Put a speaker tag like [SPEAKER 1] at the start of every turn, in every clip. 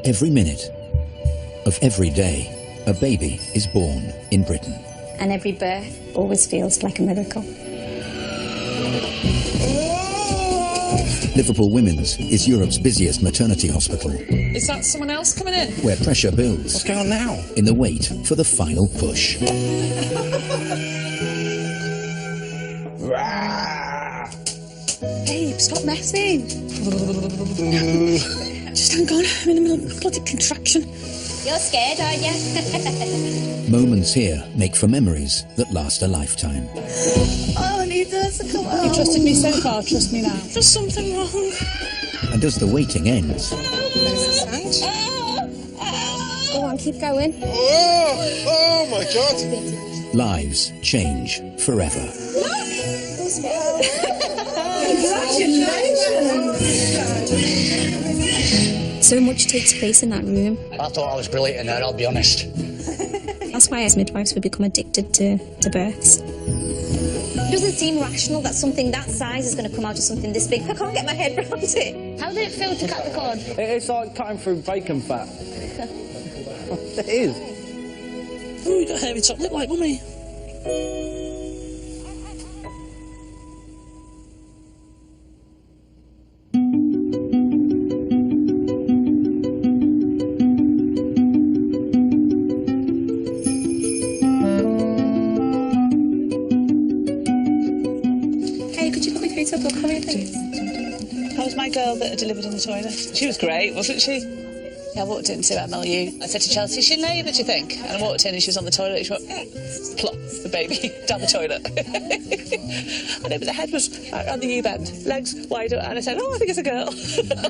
[SPEAKER 1] Every minute of every day, a baby is born in Britain.
[SPEAKER 2] And every birth always feels like a miracle.
[SPEAKER 1] Liverpool Women's is Europe's busiest maternity hospital.
[SPEAKER 3] Is that someone else coming in?
[SPEAKER 1] Where pressure builds.
[SPEAKER 4] What's going on now?
[SPEAKER 1] In the wait for the final push.
[SPEAKER 5] Babe, stop messing. Just hang on, I'm in the middle of a bloody contraction.
[SPEAKER 2] You're scared, aren't you?
[SPEAKER 1] Moments here make for memories that last a lifetime.
[SPEAKER 5] Oh, I need this to come out.
[SPEAKER 3] You trusted me so far, trust me now.
[SPEAKER 5] There's something wrong.
[SPEAKER 1] And as the waiting ends,
[SPEAKER 2] Go on, keep going.
[SPEAKER 4] Oh my God!
[SPEAKER 1] lives change forever.
[SPEAKER 2] So much takes place in that room.
[SPEAKER 6] I thought I was brilliant in there, I'll be honest.
[SPEAKER 2] That's why as midwives we become addicted to births. It doesn't seem rational that something that size is going to come out of something this big. I can't get my head around it. How did it feel to cut the cord?
[SPEAKER 7] It's like cutting through bacon fat. It is.
[SPEAKER 5] Oh, you got a hairy top lip like mummy.
[SPEAKER 3] That was my girl that delivered in the toilet. She was great, wasn't she? Yeah, I walked in to MLU. I said to Chelsea, she'll know, what do you think? And I walked in and she was on the toilet. She went, plop, the baby, down the toilet. And the head was on the U-bend, legs wide open. And I said, oh, I think it's a girl.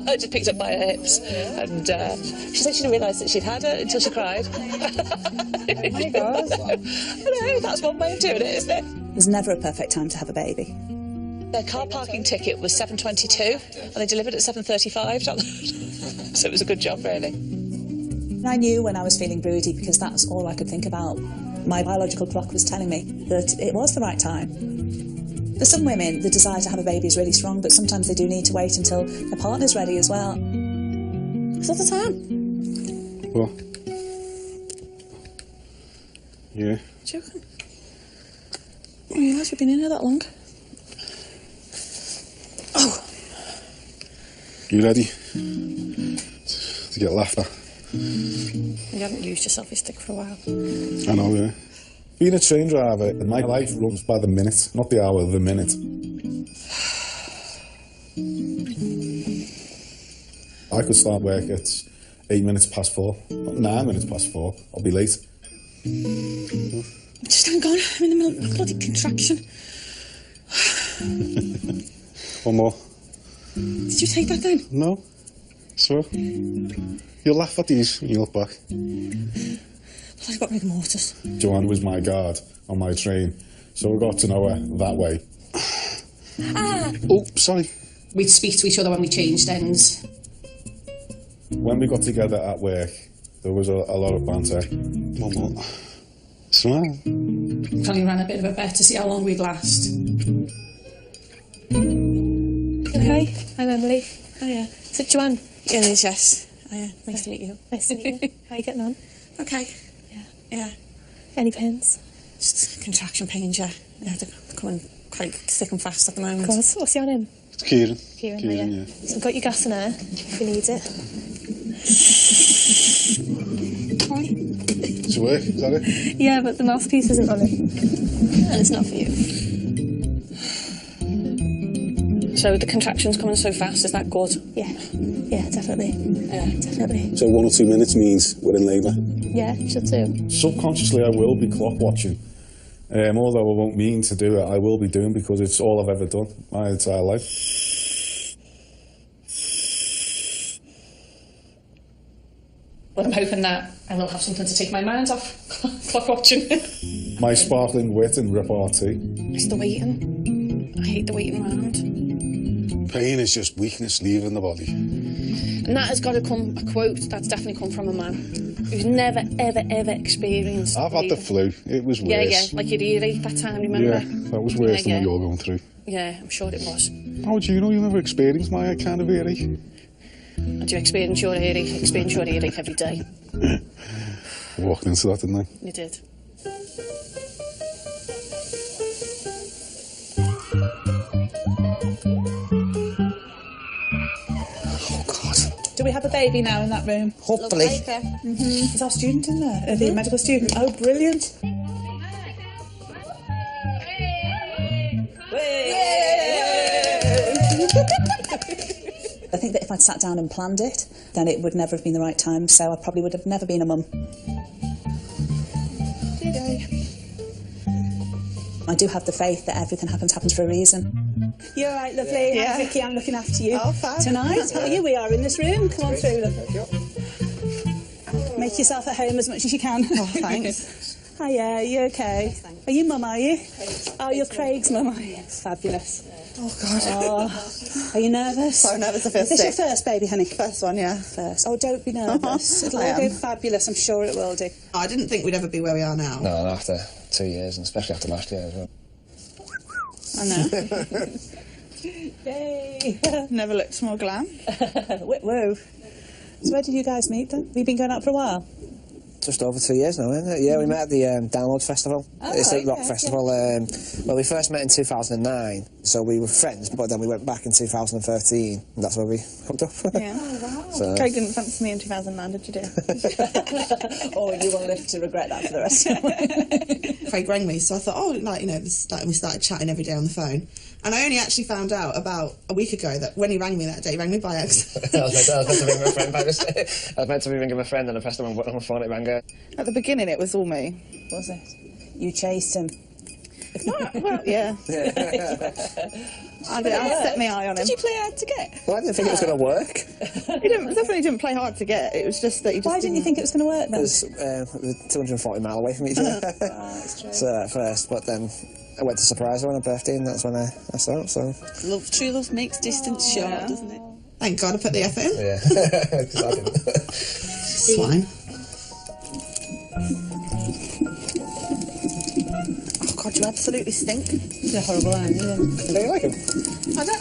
[SPEAKER 3] I just picked up by her hips. And she said she didn't realise that she'd had her until she cried. Oh my God. I know, that's one way of doing it, isn't it?
[SPEAKER 5] There's never a perfect time to have a baby.
[SPEAKER 3] Their car parking ticket was 7:22 and they delivered at 7:35. So it was a good job, really.
[SPEAKER 5] I knew when I was feeling broody because that's all I could think about. My biological clock was telling me that it was the right time. For some women, the desire to have a baby is really strong, but sometimes they do need to wait until their partner's ready as well. It's not the time.
[SPEAKER 4] What? Yeah.
[SPEAKER 5] Joking. I didn't realise you've been in here that long. Oh.
[SPEAKER 4] You ready to get laughed at?
[SPEAKER 5] You haven't used your selfie stick for a while.
[SPEAKER 4] I know, yeah. Being a train driver, my life runs by the minute, not the hour, the minute. I could start work at 8 minutes past 4, 9 minutes past 4. I'll be late.
[SPEAKER 5] Just hang on, I'm in the middle of a bloody contraction.
[SPEAKER 4] One more.
[SPEAKER 5] Did you take that then?
[SPEAKER 4] No. So, you'll laugh at these when you look back.
[SPEAKER 5] Well, I've got rigor mortis.
[SPEAKER 4] Joanne was my guard on my train, so we got to know her that way. Oh, sorry.
[SPEAKER 8] We'd speak to each other when we changed ends.
[SPEAKER 4] When we got together at work, there was a lot of banter. One more. Smile.
[SPEAKER 8] Probably ran a bit of a bet to see how long we'd last.
[SPEAKER 9] Hi, I'm Emily.
[SPEAKER 5] Hiya.
[SPEAKER 9] Is it Joanne?
[SPEAKER 5] Yeah, it is, yes. Hiya. Nice to meet you.
[SPEAKER 9] Nice to meet you. How are you getting on?
[SPEAKER 5] Okay.
[SPEAKER 9] Yeah.
[SPEAKER 5] Yeah.
[SPEAKER 9] Any pains?
[SPEAKER 5] Just contraction pains, yeah. Yeah, they're coming quite thick and fast at the moment.
[SPEAKER 9] Of course. What's your name?
[SPEAKER 4] It's Kieran.
[SPEAKER 9] Kieran,
[SPEAKER 4] yeah.
[SPEAKER 9] So I've got your gas in air if you need it.
[SPEAKER 4] Does it work? Is that it?
[SPEAKER 9] Yeah, but the mouthpiece isn't on it. And it's not for you.
[SPEAKER 5] So the contraction's coming so fast, is that good?
[SPEAKER 9] Yeah. Yeah, definitely.
[SPEAKER 5] Yeah.
[SPEAKER 9] Definitely.
[SPEAKER 4] So 1 or 2 minutes means we're in labour?
[SPEAKER 9] Yeah, should do.
[SPEAKER 4] Subconsciously, I will be clock watching. Although I won't mean to do it, I will be doing because it's all I've ever done my entire life.
[SPEAKER 8] But I'm hoping that I will have something to take my mind off clock watching.
[SPEAKER 4] My sparkling wit and repartee.
[SPEAKER 5] It's the waiting. I hate the waiting around.
[SPEAKER 4] Pain is just weakness leaving the body.
[SPEAKER 5] And that has got to come, a quote, that's definitely come from a man who's never, ever, ever experienced
[SPEAKER 4] I've had the flu. It was worse.
[SPEAKER 5] Yeah, like your earache that time, remember?
[SPEAKER 4] Yeah, that was worse than what you're going through.
[SPEAKER 5] Yeah, I'm sure it was.
[SPEAKER 4] How would you know? You never experienced my kind of earache.
[SPEAKER 8] I do experience your earache every day.
[SPEAKER 4] I walked into that, didn't I?
[SPEAKER 8] You did.
[SPEAKER 6] Oh, God.
[SPEAKER 5] Do we have a baby now in that room?
[SPEAKER 6] Hopefully.
[SPEAKER 5] Is our student in there? The medical student? Oh, brilliant. I think that if I'd sat down and planned it, then it would never have been the right time, so I probably would have never been a mum. I do have the faith that everything happens for a reason. You're all right, lovely.
[SPEAKER 9] Yeah.
[SPEAKER 5] I'm Vicky, I'm looking after you.
[SPEAKER 9] Oh, fab.
[SPEAKER 5] Tonight. How are you? We are in this room. Come on through, lovely. Make yourself at home as much as you can.
[SPEAKER 9] Oh, thanks.
[SPEAKER 5] Hiya, you okay? Are you mum, are you? Oh, you're Craig's mum, are you? Fabulous.
[SPEAKER 9] Oh, God.
[SPEAKER 5] Oh, are you nervous?
[SPEAKER 9] So nervous the first
[SPEAKER 5] Is this
[SPEAKER 9] day.
[SPEAKER 5] your first baby, honey?
[SPEAKER 9] First one, yeah.
[SPEAKER 5] First. Oh, don't be nervous. It'll
[SPEAKER 9] I
[SPEAKER 5] all go
[SPEAKER 9] am.
[SPEAKER 5] fabulous. I'm sure it will do.
[SPEAKER 9] I didn't think we'd ever be where we are now.
[SPEAKER 10] No, after 2 years, and especially after last year as well.
[SPEAKER 9] I know.
[SPEAKER 5] Yay.
[SPEAKER 9] Never looked more glam.
[SPEAKER 5] Whoa. So where did you guys meet then? Have you been going out for a while?
[SPEAKER 10] Just over 2 years now, isn't it? Yeah, we met at the Download Festival.
[SPEAKER 5] Oh,
[SPEAKER 10] It's a rock
[SPEAKER 5] okay,
[SPEAKER 10] festival. Well, we first met in 2009, so we were friends, but then we went back in 2013, and that's where we hooked up.
[SPEAKER 9] Yeah.
[SPEAKER 10] So,
[SPEAKER 9] Craig didn't fancy me in 2009, did you, dear?
[SPEAKER 5] Oh, you will live to regret that for the rest of your life.
[SPEAKER 9] Craig rang me, so I thought, oh, like, you know, we started chatting every day on the phone. And I only actually found out about a week ago that when he rang me that day, he rang me by accident.
[SPEAKER 10] I was meant to ring my friend by mistake. I was meant to be ringing my friend, and I pressed the wrong button on my phone, it rang her.
[SPEAKER 9] At the beginning, it was all me.
[SPEAKER 5] Was it? You chased him.
[SPEAKER 9] Well, yeah. I set my eye on him.
[SPEAKER 5] Did you play hard to get?
[SPEAKER 10] Well, I didn't think it was going to work.
[SPEAKER 9] He definitely didn't play hard to get. It was just that he just
[SPEAKER 5] Why didn't you think it was going to work then?
[SPEAKER 10] It was 240 mile away from each other.
[SPEAKER 5] That's true.
[SPEAKER 10] So at first, but then I went to surprise her on her birthday, and that's when I saw it, so...
[SPEAKER 9] True love makes distance short, doesn't it? Thank God I put the effort in.
[SPEAKER 10] Yeah, 'cause I didn't.
[SPEAKER 9] Swine. Oh God, you absolutely stink.
[SPEAKER 5] They're horrible, aren't you?
[SPEAKER 10] Do you like them?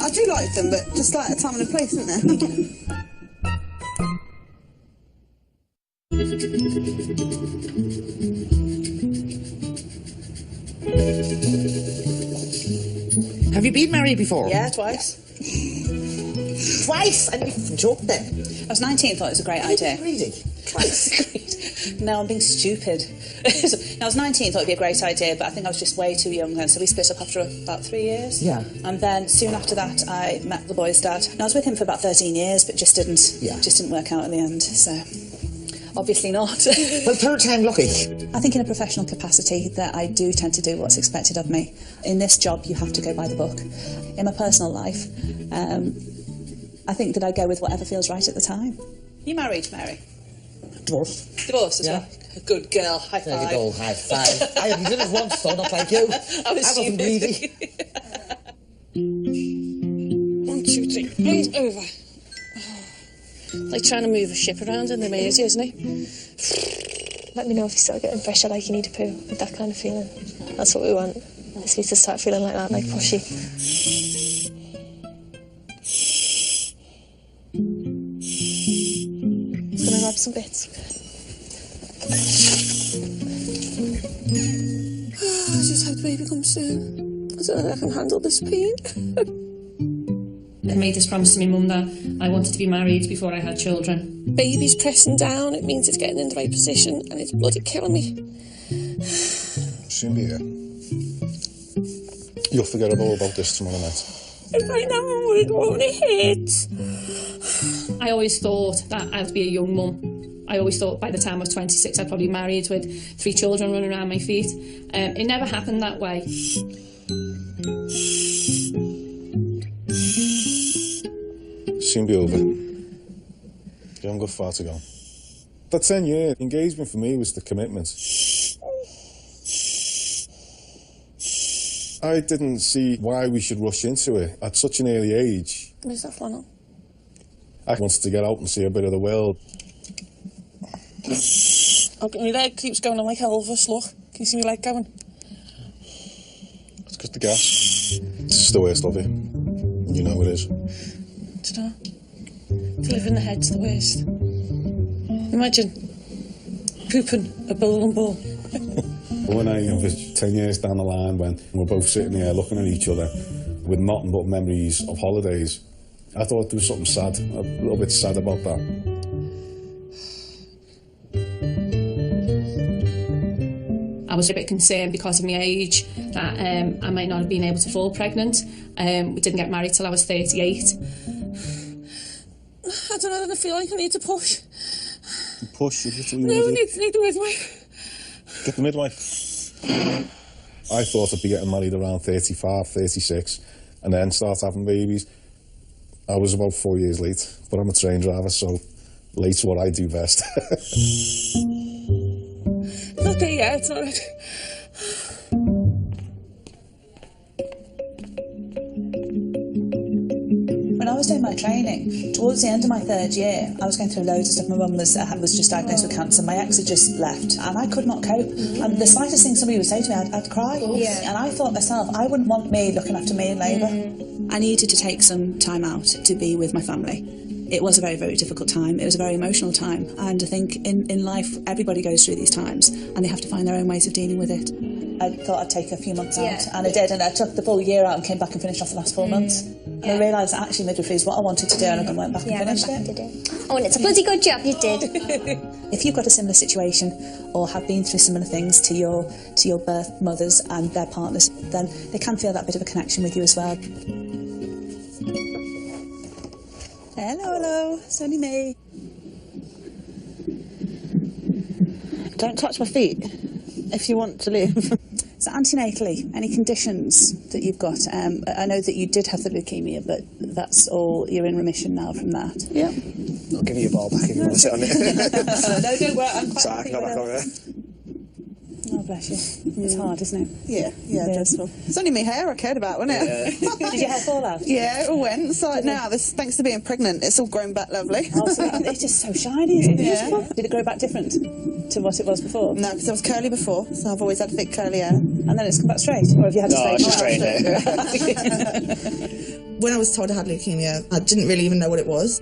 [SPEAKER 9] I do like them, but just like a time and a place, isn't there?
[SPEAKER 6] Have you been married before?
[SPEAKER 5] Yeah, twice.
[SPEAKER 6] Twice? And you joked then?
[SPEAKER 5] I was 19, thought it was a great idea.
[SPEAKER 6] Really?
[SPEAKER 5] No, I'm being stupid. I was 19, thought it'd be a great idea, but I think I was just way too young then, so we split up after about 3 years.
[SPEAKER 6] Yeah.
[SPEAKER 5] And then soon after that, I met the boy's dad. And I was with him for about 13 years, but just didn't work out in the end, so obviously not.
[SPEAKER 6] Well, third time lucky.
[SPEAKER 5] I think in a professional capacity that I do tend to do what's expected of me. In this job, you have to go by the book. In my personal life, I think that I go with whatever feels right at the time. You married, Mary?
[SPEAKER 6] Divorced.
[SPEAKER 5] Divorced as well? A good girl. High
[SPEAKER 6] There
[SPEAKER 5] five.
[SPEAKER 6] you go, high five. I only did it once, though, not like you.
[SPEAKER 5] I wasn't
[SPEAKER 6] greedy.
[SPEAKER 8] 1, 2, 3, right over. Like trying to move a ship around in the maze, isn't it?
[SPEAKER 2] Let me know if you're still getting pressure like you need to poo, with that kind of feeling. That's what we want. Just need to start feeling like that, like pushy. Just gonna grab some bits. I just hope the baby comes soon. I don't know if I can handle this pain.
[SPEAKER 8] I made this promise to my mum that I wanted to be married before I had children.
[SPEAKER 2] Baby's pressing down, it means it's getting in the right position, and it's bloody killing me.
[SPEAKER 4] Soon be here. You'll forget all about this tomorrow night.
[SPEAKER 2] If I never would, won't it hit?
[SPEAKER 8] I always thought that I'd be a young mum. I always thought by the time I was 26 I'd probably be married with 3 children running around my feet. It never happened that way.
[SPEAKER 4] Soon be over. You haven't got far to go. For 10 years, engagement for me was the commitment. I didn't see why we should rush into it at such an early age.
[SPEAKER 2] Where's that flannel?
[SPEAKER 4] I wanted to get out and see a bit of the world.
[SPEAKER 2] Oh, my leg keeps going on like Elvis, look. Can you see my leg going?
[SPEAKER 4] It's because the gas. It's the worst of it. You know it is.
[SPEAKER 2] Ta-da.
[SPEAKER 3] Fever in the head's the worst. Imagine pooping a bowling ball.
[SPEAKER 4] When I envisaged 10 years down the line, when we're both sitting here looking at each other with nothing but memories of holidays, I thought there was something sad, a little bit sad about that.
[SPEAKER 8] I was a bit concerned because of my age that I might not have been able to fall pregnant. We didn't get married till I was 38.
[SPEAKER 3] I don't know, I feel like I need to push.
[SPEAKER 4] Push? Is this what you
[SPEAKER 3] No, I
[SPEAKER 4] want to
[SPEAKER 3] need the midwife.
[SPEAKER 4] Get the midwife. I thought I'd be getting married around 35, 36, and then start having babies. I was about 4 years late, but I'm a train driver, so late's what I do best.
[SPEAKER 3] Okay, yeah, it's all right.
[SPEAKER 5] When I was doing my training, towards the end of my 3rd year, I was going through loads of stuff. My mum was just diagnosed with cancer. My ex had just left, and I could not cope. And the slightest thing somebody would say to me, I'd cry.
[SPEAKER 2] Yeah.
[SPEAKER 5] And I thought myself, I wouldn't want me looking after me in labour. I needed to take some time out to be with my family. It was a very, very difficult time. It was a very emotional time. And I think in life, everybody goes through these times, and they have to find their own ways of dealing with it. I thought I'd take a few months out, and I did, and I took the full year out and came back and finished off the last 4 months. And I realised that actually midwifery is what I wanted to do, and I went back and finished it.
[SPEAKER 2] Oh, and it's a bloody good job you did.
[SPEAKER 5] If you've got a similar situation or have been through similar things to your birth mothers and their partners, then they can feel that bit of a connection with you as well. Hello, it's only me.
[SPEAKER 9] Don't touch my feet if you want to live.
[SPEAKER 5] So antenatally, any conditions that you've got? I know that you did have the leukemia, but that's all, you're in remission now from that.
[SPEAKER 9] Yeah.
[SPEAKER 10] I'll give you a ball back if you want to sit on it.
[SPEAKER 5] No, don't worry, I'm quite
[SPEAKER 10] So I can go back over there.
[SPEAKER 5] Oh, bless you. It's hard, isn't it?
[SPEAKER 9] Yeah, dreadful. It's only my hair I cared about, wasn't it?
[SPEAKER 5] Did your hair fall out?
[SPEAKER 9] Yeah, it all went. So now, thanks to being pregnant, it's all grown back lovely.
[SPEAKER 5] Oh, so it's just so shiny, isn't it?
[SPEAKER 9] Yeah.
[SPEAKER 5] Beautiful. Did it grow back different to what it was before?
[SPEAKER 9] No, because I was curly before, so I've always had thick curly hair.
[SPEAKER 5] And then it's come back straight? Or have you had
[SPEAKER 10] No,
[SPEAKER 5] to
[SPEAKER 10] she
[SPEAKER 5] straighten
[SPEAKER 10] straightened
[SPEAKER 9] When I was told I had leukemia, I didn't really even know what it was.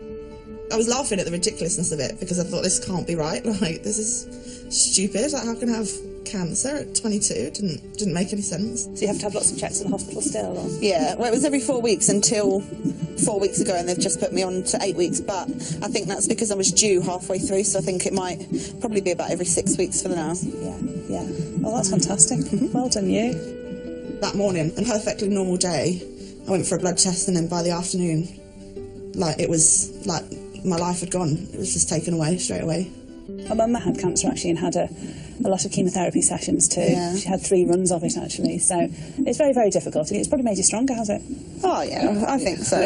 [SPEAKER 9] I was laughing at the ridiculousness of it because I thought, this can't be right. Like, this is stupid. Like, how can I have cancer at 22? It didn't make any sense.
[SPEAKER 5] So you have to have lots of checks in the hospital still? Or?
[SPEAKER 9] Yeah, well, it was every 4 weeks until 4 weeks ago, and they've just put me on to 8 weeks. But I think that's because I was due halfway through, so I think it might probably be about every 6 weeks for the now.
[SPEAKER 5] Yeah. Well, that's fantastic. Well done, you.
[SPEAKER 9] That morning, a perfectly normal day, I went for a blood test, and then by the afternoon, like, it was like my life had gone. It was just taken away straight away.
[SPEAKER 5] My mum had cancer actually and had a lot of chemotherapy sessions too.
[SPEAKER 9] Yeah.
[SPEAKER 5] She had 3 runs of it actually, so it's very, very difficult. It's probably made you stronger, has it?
[SPEAKER 9] Oh yeah, I think so.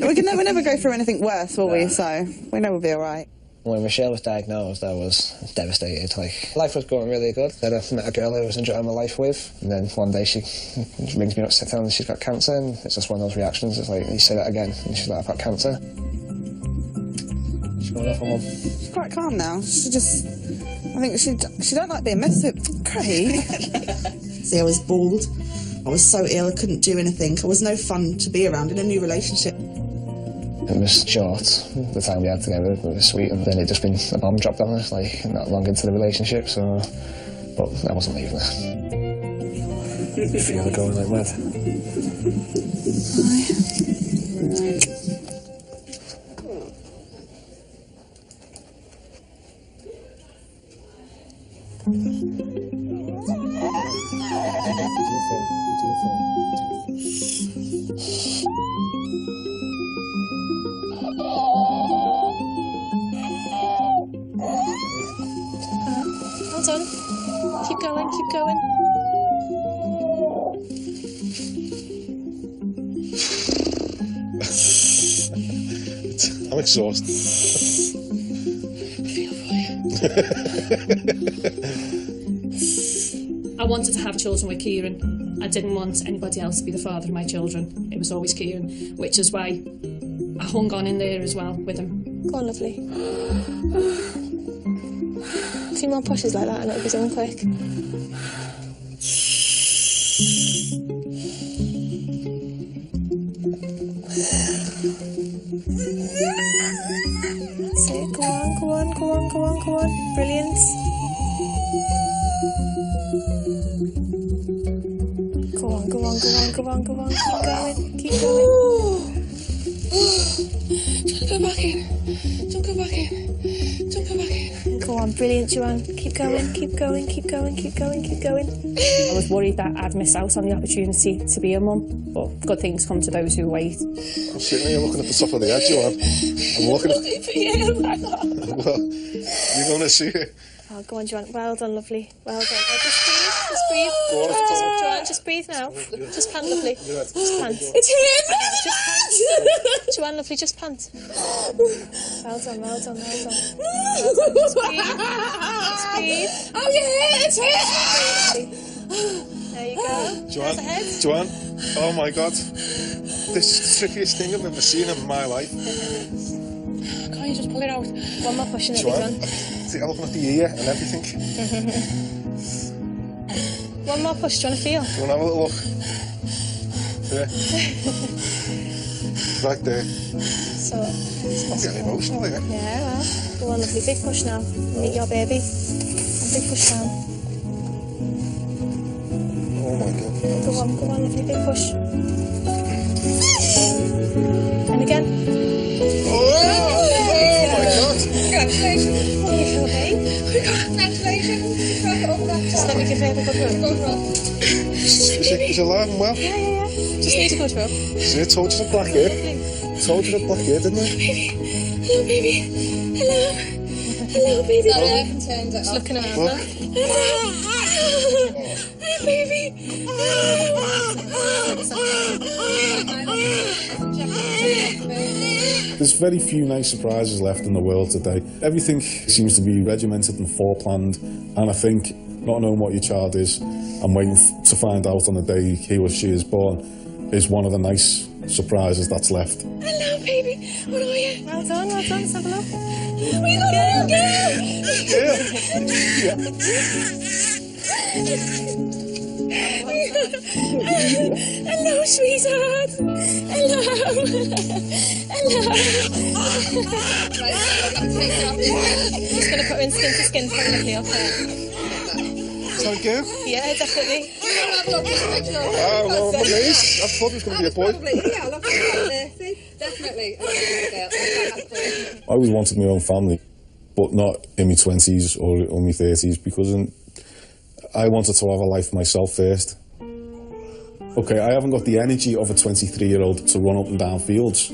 [SPEAKER 9] We can never go through anything worse, will we? So we know we'll be all right.
[SPEAKER 10] When Michelle was diagnosed, I was devastated. Like, life was going really good. Then I met a girl I was enjoying my life with, and then one day she rings me up to tell me she's got cancer, and it's just one of those reactions. It's like, you say that again, and she's like, I've got cancer. She's going off on one.
[SPEAKER 9] She's quite calm now. I think she don't like being messed with. Craig. See, I was bald. I was so ill I couldn't do anything. I was no fun to be around in a new relationship.
[SPEAKER 10] It was short, the time we had together, it was sweet, and then it just been a bomb dropped on us, like, not long into the relationship, so, but I wasn't leaving her. I feel her going like mad.
[SPEAKER 8] Hold on. Keep going, keep going.
[SPEAKER 4] I'm exhausted.
[SPEAKER 8] I wanted to have children with Kieran. I didn't want anybody else to be the father of my children. It was always Kieran, which is why I hung on in there as well with him.
[SPEAKER 2] Go on, lovely. A few more pushes like that and it'll be done quick. Go on, go on, go on, go on. Brilliant. Go on, go on, go on, go on, go on. Keep going, keep going.
[SPEAKER 3] Don't go back in. Don't go back in. Don't go back in.
[SPEAKER 2] Go on, brilliant, Joanne. Keep going, keep going, keep going, keep going, keep going.
[SPEAKER 8] I was worried that I'd miss out on the opportunity to be a mum, but good things come to those who wait.
[SPEAKER 4] I'm sitting here looking at the top of the edge, Joanne. I'm looking at... Well, you're going to see it.
[SPEAKER 2] Oh, go on, Joanne. Well done, lovely. Well done. Oh, just breathe, just breathe.
[SPEAKER 4] Go on,
[SPEAKER 2] Joanne, just breathe now. Just pant, lovely. Just pant.
[SPEAKER 3] It's him!
[SPEAKER 2] Just pant. Joanne, lovely, just pant. Well done, well done, well done. Well done. Just breathe. Just breathe.
[SPEAKER 3] Oh, yeah, it's him!
[SPEAKER 2] There you go.
[SPEAKER 4] Joanne,
[SPEAKER 2] Ahead.
[SPEAKER 4] Joanne, oh my God. This is the trickiest thing I've ever seen in my life.
[SPEAKER 3] Can't you just pull it out?
[SPEAKER 2] One more push and it'll be
[SPEAKER 4] Joanne,
[SPEAKER 2] done.
[SPEAKER 4] I'm looking at the ear and everything.
[SPEAKER 2] One more push, do you want to feel?
[SPEAKER 4] Do you want to have a little look? There. Right there.
[SPEAKER 2] So,
[SPEAKER 4] I'm getting emotional here.
[SPEAKER 2] yeah, well, go on, lovely. Big push now. Meet your baby. Big push down.
[SPEAKER 4] Oh my God.
[SPEAKER 2] Go on, lovely. Big push. And again.
[SPEAKER 4] Oh my God.
[SPEAKER 3] Congratulations.
[SPEAKER 2] Oh, you feel okay?
[SPEAKER 3] Congratulations.
[SPEAKER 2] Just let me give her a good run.
[SPEAKER 4] Is it alive and well?
[SPEAKER 2] Yeah. Just need a good run.
[SPEAKER 4] See, I told you the black hair. Told you the black hair, didn't I?
[SPEAKER 3] Hello, baby. Hello. Hello, baby.
[SPEAKER 2] Just looking around
[SPEAKER 4] Look.
[SPEAKER 2] now.
[SPEAKER 3] Hello, baby.
[SPEAKER 4] There's very few nice surprises left in the world today. Everything seems to be regimented and foreplanned, and I think not knowing what your child is and waiting to find out on the day he or she is born is one of the nice surprises that's left.
[SPEAKER 3] Hello, baby. What are you?
[SPEAKER 2] Well done, well done. Let's have a look.
[SPEAKER 3] We got a Hello, sweetheart. Hello. Hello.
[SPEAKER 2] Just going to put her in skin to skin permanently up there.
[SPEAKER 4] Is that a girl?
[SPEAKER 2] Yeah, definitely.
[SPEAKER 4] Oh, well, I'm amazed. I thought it was going to be a boy.
[SPEAKER 3] Definitely.
[SPEAKER 4] I always wanted my own family, but not in my 20s or my 30s, because I wanted to have a life myself first. Okay, I haven't got the energy of a 23-year-old to run up and down fields,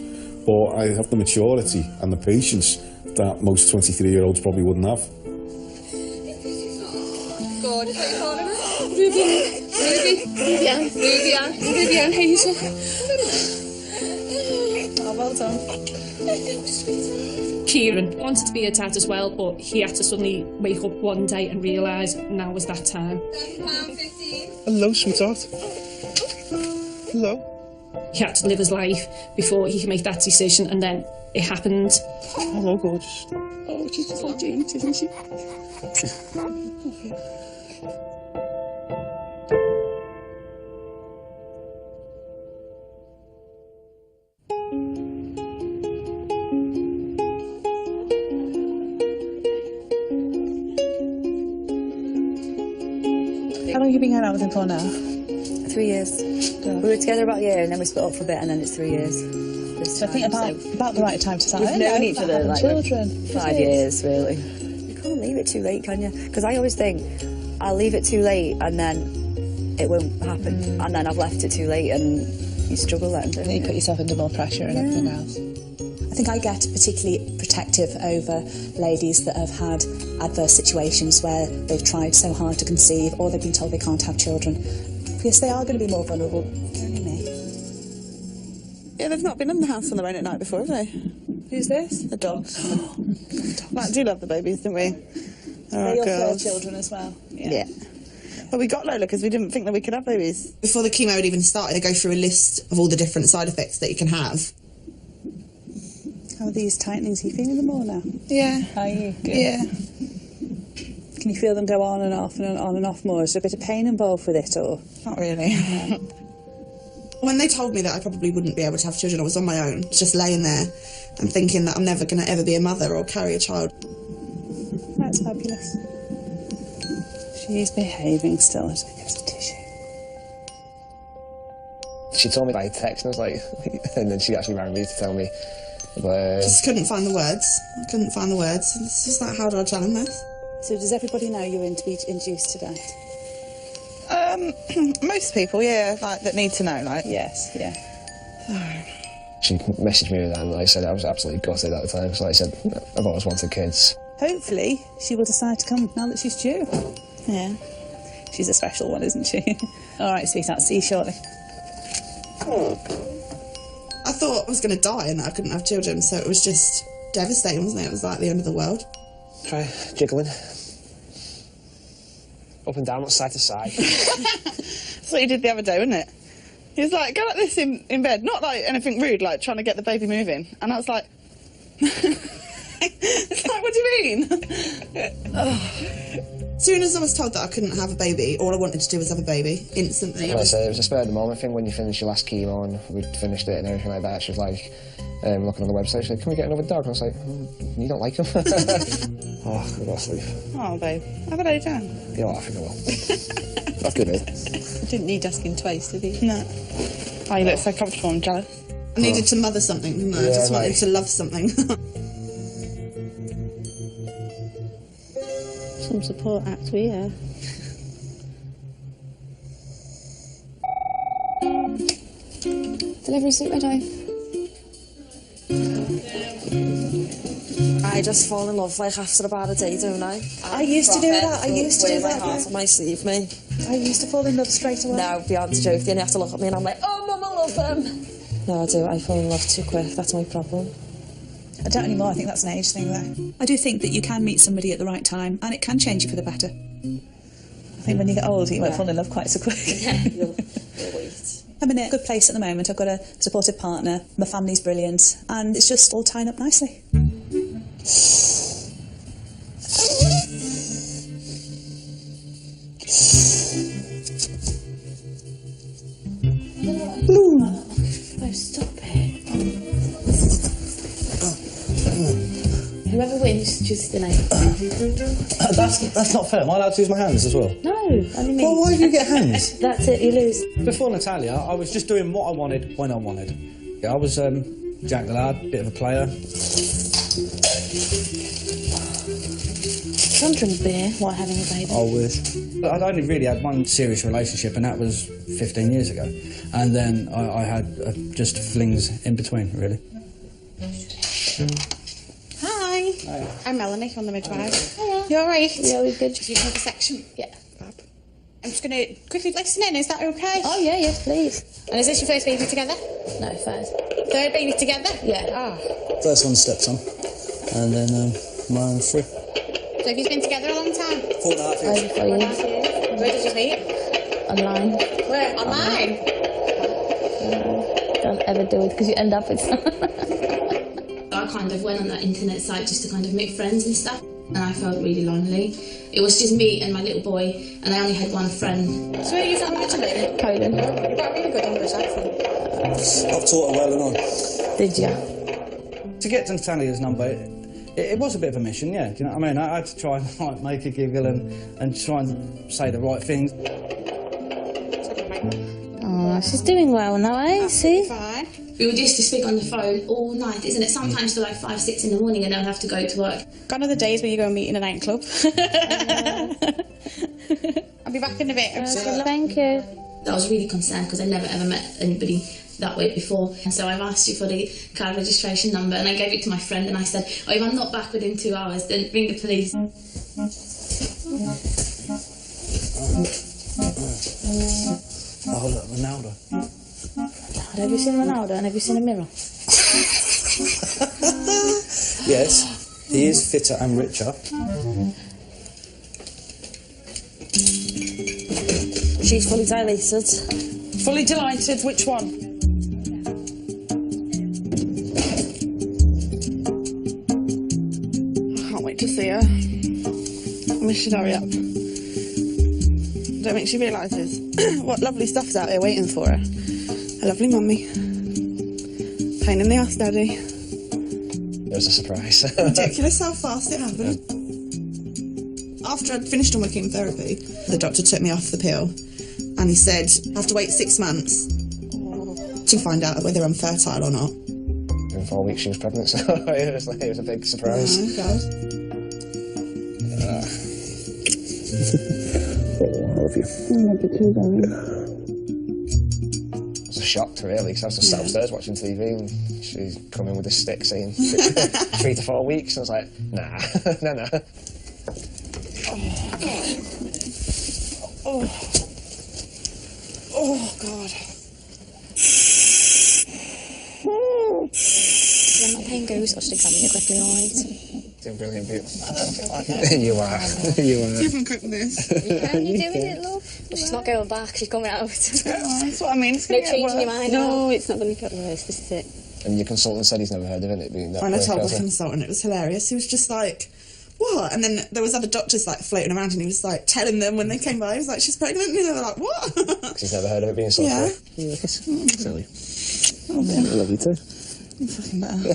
[SPEAKER 4] but I have the maturity and the patience that most 23-year-olds probably wouldn't have.
[SPEAKER 3] God, is that your father? Ruby, Hazel.
[SPEAKER 2] Oh, well done.
[SPEAKER 8] Kieran wanted to be a dad as well, but he had to suddenly wake up one day and realise now was that time.
[SPEAKER 4] Hello, sweetheart. Hello.
[SPEAKER 8] He had to live his life before he could make that decision, and then it happened.
[SPEAKER 4] Hello, gorgeous.
[SPEAKER 3] Oh, she's just so cute, isn't she?
[SPEAKER 5] How long have you been going out with him for now?
[SPEAKER 11] 3 years. Yeah. We were together about a year and then we split up for a bit and then it's 3 years.
[SPEAKER 5] So I think about the right time to start.
[SPEAKER 11] We've known each other like
[SPEAKER 5] children.
[SPEAKER 11] 5 years, really. You can't leave it too late, can you? Because I always think I'll leave it too late and then it won't happen. And then I've left it too late and you struggle then, don't you?
[SPEAKER 5] You put yourself under more pressure and everything else. I think I get particularly protective over ladies that have had adverse situations where they've tried so hard to conceive or they've been told they can't have children. Because they are going to be more vulnerable. Only me.
[SPEAKER 9] Yeah, they've not been in the house on their own at night before, have they?
[SPEAKER 5] Who's this?
[SPEAKER 9] The dogs. Matt, do love the babies, didn't we?
[SPEAKER 5] They're your third children as well.
[SPEAKER 9] Yeah. Well, we got Lola because we didn't think that we could have babies. Before the chemo had even started, they go through a list of all the different side effects that you can have.
[SPEAKER 5] How are these tightenings? Are you feeling them all now?
[SPEAKER 9] Yeah.
[SPEAKER 5] Are you? Good.
[SPEAKER 9] Yeah.
[SPEAKER 5] Can you feel them go on and off and on and off more? Is there a bit of pain involved with it or?
[SPEAKER 9] Not really. When they told me that I probably wouldn't be able to have children, I was on my own, just laying there and thinking that I'm never going to ever be a mother or carry a child.
[SPEAKER 5] That's fabulous. She's behaving still. As a tissue.
[SPEAKER 10] She told me by text, and I was like, and then she actually rang me to tell me. But
[SPEAKER 9] Just couldn't find the words. I couldn't find the words. It's just like, how do I tell him this?
[SPEAKER 5] So does everybody know you're in to be induced today?
[SPEAKER 9] Most people, yeah, like that need to know, like.
[SPEAKER 5] Yes, yeah.
[SPEAKER 10] she messaged me with that, and I said I was absolutely gutted at the time. So I said, I've always wanted kids.
[SPEAKER 5] Hopefully she will decide to come now that she's due. Yeah. She's a special one, isn't she? All right, sweetheart, see you shortly.
[SPEAKER 9] I thought I was going to die and that I couldn't have children, so it was just devastating, wasn't it? It was like the end of the world.
[SPEAKER 10] Try jiggling. Up and down, not side to side.
[SPEAKER 9] That's what you did the other day, wasn't it? He was like, go like this in bed. Not like anything rude, like trying to get the baby moving. And I was like... It's like, what do you mean? As soon as I was told that I couldn't have a baby, all I wanted to do was have a baby, instantly.
[SPEAKER 10] Well, it was a spur of the moment thing when you finish your last chemo and we'd finished it and everything like that. She was like, looking on the website, she said, can we get another dog? And I was like, you don't like him? Oh, I'm gonna go to sleep.
[SPEAKER 9] Oh, babe, have a lay down.
[SPEAKER 10] Yeah, I think I will. That's good, mate.
[SPEAKER 5] I didn't need asking twice, did he?
[SPEAKER 9] No. Oh, you look so comfortable and jealous. I needed to mother something, didn't I? I just wanted to love something.
[SPEAKER 5] Some support act, yeah.
[SPEAKER 2] Delivery suit ready.
[SPEAKER 11] I just fall in love like after about a day, don't I?
[SPEAKER 5] I used to do that. I used to do
[SPEAKER 11] my
[SPEAKER 5] that.
[SPEAKER 11] heart on my sleeve, me.
[SPEAKER 5] I used to fall in love straight away.
[SPEAKER 11] No, beyond the joke, then you have to look at me and I'm like, oh, Mum, I love them. No, I do. I fall in love too quick. That's my problem.
[SPEAKER 5] I don't anymore. I think that's an age thing, though. I do think that you can meet somebody at the right time, and it can change you for the better. I think when you get older, you won't fall in love quite so quick.
[SPEAKER 11] You'll wait.
[SPEAKER 5] I'm in a good place at the moment. I've got a supportive partner. My family's brilliant, and it's just all tying up nicely.
[SPEAKER 2] Oh, stop it. Whoever wins, chooses the name.
[SPEAKER 7] That's not fair. Am I allowed to use my hands as well?
[SPEAKER 2] No, only me.
[SPEAKER 7] Well, why do you get hands?
[SPEAKER 2] That's it, you lose.
[SPEAKER 7] Before Natalia, I was just doing what I wanted when I wanted. Yeah, I was Jack the Lad, bit of a player.
[SPEAKER 2] Don't drink beer while having a baby.
[SPEAKER 7] I was. I'd only really had one serious relationship, and that was 15 years ago. And then I had just flings in between, really.
[SPEAKER 12] Hi. Hi. I'm Melanie from the midwife. Hiya. You alright?
[SPEAKER 2] Yeah, we're good.
[SPEAKER 12] Should we take a section?
[SPEAKER 2] Yeah.
[SPEAKER 12] I'm just going to quickly listen in, is that okay?
[SPEAKER 2] Oh, yeah, yes, please.
[SPEAKER 12] And is this your first baby together?
[SPEAKER 2] No, first.
[SPEAKER 12] Third baby together?
[SPEAKER 2] Yeah.
[SPEAKER 12] Ah.
[SPEAKER 7] First one, stepson. And then mine, 3.
[SPEAKER 12] So have you been together a long time?
[SPEAKER 7] 4.5 years.
[SPEAKER 2] 4 years.
[SPEAKER 12] Where did you meet?
[SPEAKER 2] Online.
[SPEAKER 12] Where? Online?
[SPEAKER 2] Don't ever do it, because you end up with
[SPEAKER 13] I kind of went on that internet site just to kind of make friends and stuff, and I felt really lonely. It was just me and my little boy, and I only had one friend.
[SPEAKER 12] So where are you from originally?
[SPEAKER 2] Colin.
[SPEAKER 12] You've got a really good English accent.
[SPEAKER 7] I've taught her well enough.
[SPEAKER 2] Did you?
[SPEAKER 7] To get to Natalia's number, it was a bit of a mission, yeah. Do you know what I mean? I had to try and like, make her giggle and try and say the right things.
[SPEAKER 2] Oh, she's doing well now, eh? See?
[SPEAKER 12] Fine.
[SPEAKER 13] We would used to speak on the phone all night, isn't it? Sometimes till like 5, 6 in the morning, and I'd have to go to work.
[SPEAKER 12] Gone are the days where you go and meet in a nightclub. I'll be back in a bit.
[SPEAKER 2] Thank you.
[SPEAKER 13] I was really concerned because I never ever met anybody that way before. And so I've asked you for the car registration number, and I gave it to my friend, and I said, oh, if I'm not back within 2 hours, then ring the police.
[SPEAKER 7] Oh, look, Ronaldo.
[SPEAKER 2] Have you seen Ronaldo and have you seen a mirror?
[SPEAKER 7] Yes, he is fitter and richer.
[SPEAKER 11] She's fully dilated.
[SPEAKER 12] Fully delighted, which one? I can't wait to see her. I wish she'd hurry up. Don't think she realises what lovely stuff's out here waiting for her.
[SPEAKER 9] A lovely mummy. Pain in the ass, Daddy.
[SPEAKER 10] It was a surprise.
[SPEAKER 9] Ridiculous how fast it happened. After I'd finished all my chemotherapy, the doctor took me off the pill and he said I have to wait 6 months to find out whether I'm fertile or not.
[SPEAKER 10] In 4 weeks she was pregnant, so it was a big surprise.
[SPEAKER 9] Oh, God.
[SPEAKER 10] I love you.
[SPEAKER 9] I love you too, darling.
[SPEAKER 10] It was a shock to really, because I was just sat upstairs watching TV and she's come in with a stick saying 3 to 4 weeks, and I was like, nah, no.
[SPEAKER 9] Oh, God.
[SPEAKER 2] When that pain goes, I'll just examine you quickly, alright?
[SPEAKER 10] Doing brilliant, beautiful. You are.
[SPEAKER 9] You haven't cooked this.
[SPEAKER 2] Are you doing it, love? Well, she's not going back, she's coming out.
[SPEAKER 9] That's what I mean. It's
[SPEAKER 2] No
[SPEAKER 9] gonna get
[SPEAKER 2] change in your
[SPEAKER 9] worse.
[SPEAKER 2] mind. No, it's not going to get worse, this is it.
[SPEAKER 10] And your consultant said he's never heard of it being that
[SPEAKER 9] When I
[SPEAKER 10] quick,
[SPEAKER 9] told
[SPEAKER 10] has
[SPEAKER 9] the
[SPEAKER 10] he?
[SPEAKER 9] consultant, it was hilarious. He was just like, what? And then there was other doctors like floating around and he was like telling them when they came by, he was like, she's pregnant. And they were like, what?
[SPEAKER 10] Because he's never heard of it being so
[SPEAKER 9] Yeah.
[SPEAKER 10] quick. Silly.
[SPEAKER 9] Oh,
[SPEAKER 10] I love you too.
[SPEAKER 9] I'm fucking better.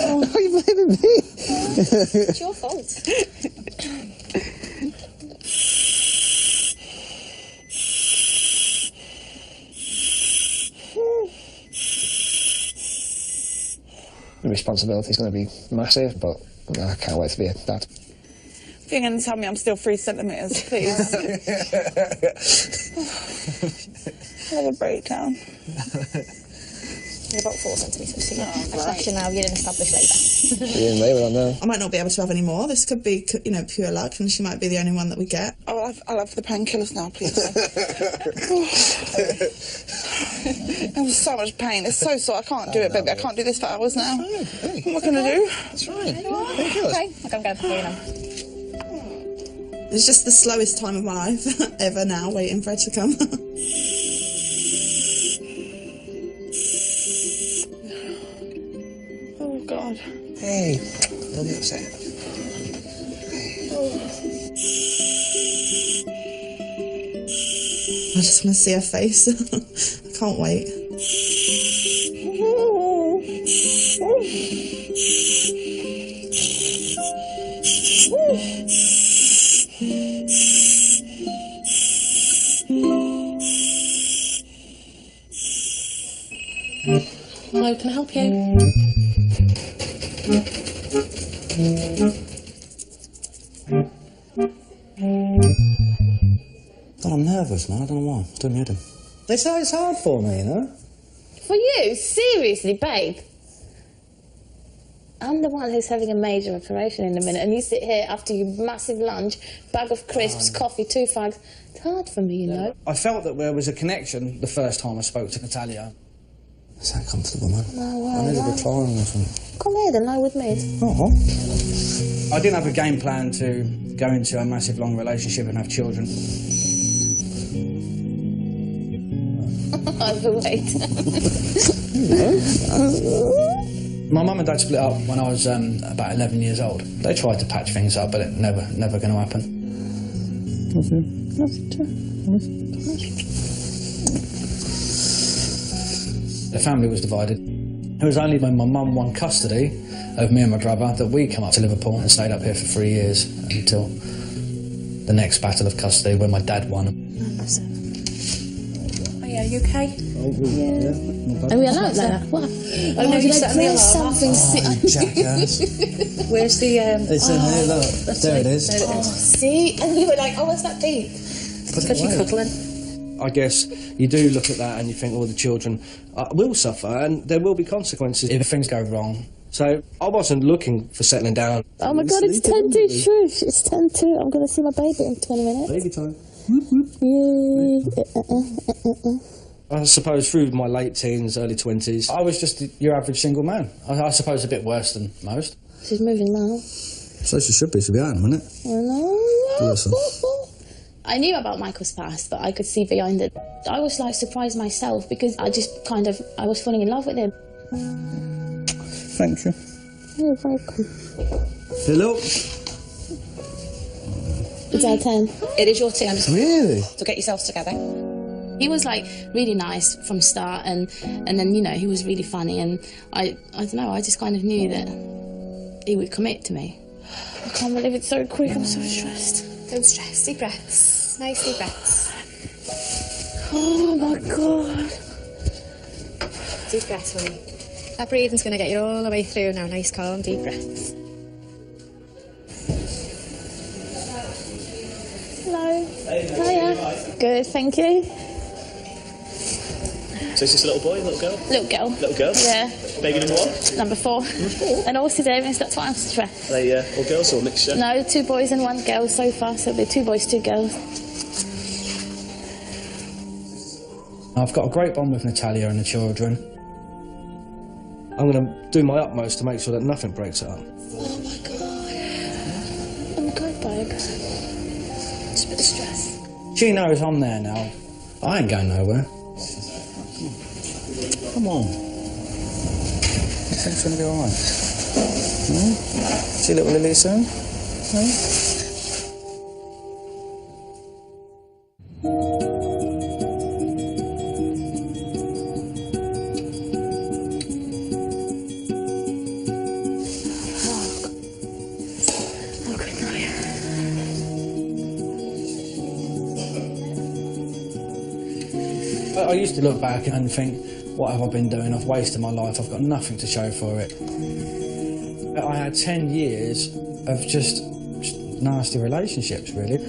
[SPEAKER 10] Oh, why are you blaming me?
[SPEAKER 2] It's your fault.
[SPEAKER 10] The responsibility's going to be massive, but I can't wait to be a dad.
[SPEAKER 9] If you're going to tell me I'm still 3 centimetres, please. I have a breakdown.
[SPEAKER 2] You're about 4 centimetres, so a fraction now, you're in established labour.
[SPEAKER 10] You're in labour, I know.
[SPEAKER 9] I might not be able to have any more. This could be, you know, pure luck, and she might be the only one that we get. I'll have the painkillers now, please. I'm in so much pain. It's so sore. I can't do it, baby. I can't do this for hours now. What am I going to do?
[SPEAKER 10] That's right.
[SPEAKER 2] Okay, I'll go and go for you now.
[SPEAKER 9] It's just the slowest time of my life ever now, waiting for it to come. Oh, God.
[SPEAKER 10] Hey, don't be upset.
[SPEAKER 9] I just want to see her face. I can't wait.
[SPEAKER 14] Hello, can I help you?
[SPEAKER 7] God, I'm nervous, man. I don't know why. It's doing me head in. They say it's hard for me, you know?
[SPEAKER 13] For you? Seriously, babe? I'm the one who's having a major operation in a minute, and you sit here after your massive lunch, bag of crisps, coffee, 2 fags. It's hard for me, you know.
[SPEAKER 7] I felt that there was a connection the first time I spoke to Natalia. It's that comfortable, man.
[SPEAKER 13] No, well,
[SPEAKER 7] I need a recliner or something.
[SPEAKER 13] Come here then, lie with me.
[SPEAKER 7] Oh. I didn't have a game plan to go into a massive long relationship and have children.
[SPEAKER 13] Overweight.
[SPEAKER 7] My mum and dad split up when I was about 11 years old. They tried to patch things up, but it never going to happen. The family was divided. It was only when my mum won custody of me and my brother that we came up to Liverpool and stayed up here for 3 years until the next battle of custody when my dad won.
[SPEAKER 14] Oh, yeah, you okay?
[SPEAKER 13] Yeah. Are we allowed like that? What?
[SPEAKER 14] Oh, no, you set me alarm.
[SPEAKER 7] Jackass.
[SPEAKER 14] Where's the...
[SPEAKER 7] It's in here, look. There it is.
[SPEAKER 14] There it is.
[SPEAKER 13] See? And you were like, oh, what's that deep?
[SPEAKER 14] Because you're cuddling.
[SPEAKER 7] I guess you do look at that and you think, oh, the children will suffer and there will be consequences if things go wrong. So I wasn't looking for settling down.
[SPEAKER 13] Oh my God, it's 10 to shush. It's 10 to. I'm going to see my baby in 20 minutes.
[SPEAKER 7] Baby time.
[SPEAKER 13] Yeah.
[SPEAKER 7] I suppose through my late teens, early 20s, I was just your average single man. I suppose a bit worse than most.
[SPEAKER 13] She's moving now.
[SPEAKER 7] So she should be. She'll be out in a minute.
[SPEAKER 13] I know.
[SPEAKER 7] Bless her.
[SPEAKER 13] I knew about Michael's past, but I could see beyond it. I was like surprised myself because I just I was falling in love with him.
[SPEAKER 7] Thank you.
[SPEAKER 13] You're welcome.
[SPEAKER 7] Hello.
[SPEAKER 13] It's our turn.
[SPEAKER 2] It is your turn.
[SPEAKER 7] Really?
[SPEAKER 2] So get yourselves together.
[SPEAKER 13] He was like really nice from start, and then, you know, he was really funny, and I don't know, I just kind of knew that he would commit to me. I can't believe it's so quick, I'm so stressed.
[SPEAKER 2] Don't stress, deep breaths. Nice deep breaths.
[SPEAKER 13] Oh my God.
[SPEAKER 2] Deep breaths, honey. That breathing's going to get you all the way through now. Nice, calm, deep breaths.
[SPEAKER 13] Hello. Hiya. Good, thank you.
[SPEAKER 15] So is this a little boy, little girl?
[SPEAKER 13] Little girl.
[SPEAKER 15] Little girl?
[SPEAKER 13] Yeah.
[SPEAKER 15] Baby number what?
[SPEAKER 13] Number 4. Number 4? And also Davis, that's why I'm stressed.
[SPEAKER 15] Are they all girls or mixture?
[SPEAKER 13] No, 2 boys and 1 girl so far, so it'll be 2 boys, 2 girls.
[SPEAKER 7] I've got a great bond with Natalia and the children. I'm going to do my utmost to make sure that nothing breaks it up.
[SPEAKER 13] Oh my God. I'm good, babe. Just a bit of stress.
[SPEAKER 7] She knows I'm there now. I ain't going nowhere. Come on. Everything's going to be all right. See little Lily soon? I used to look back and think, what have I been doing? I've wasted my life. I've got nothing to show for it. I had 10 years of just nasty relationships, really.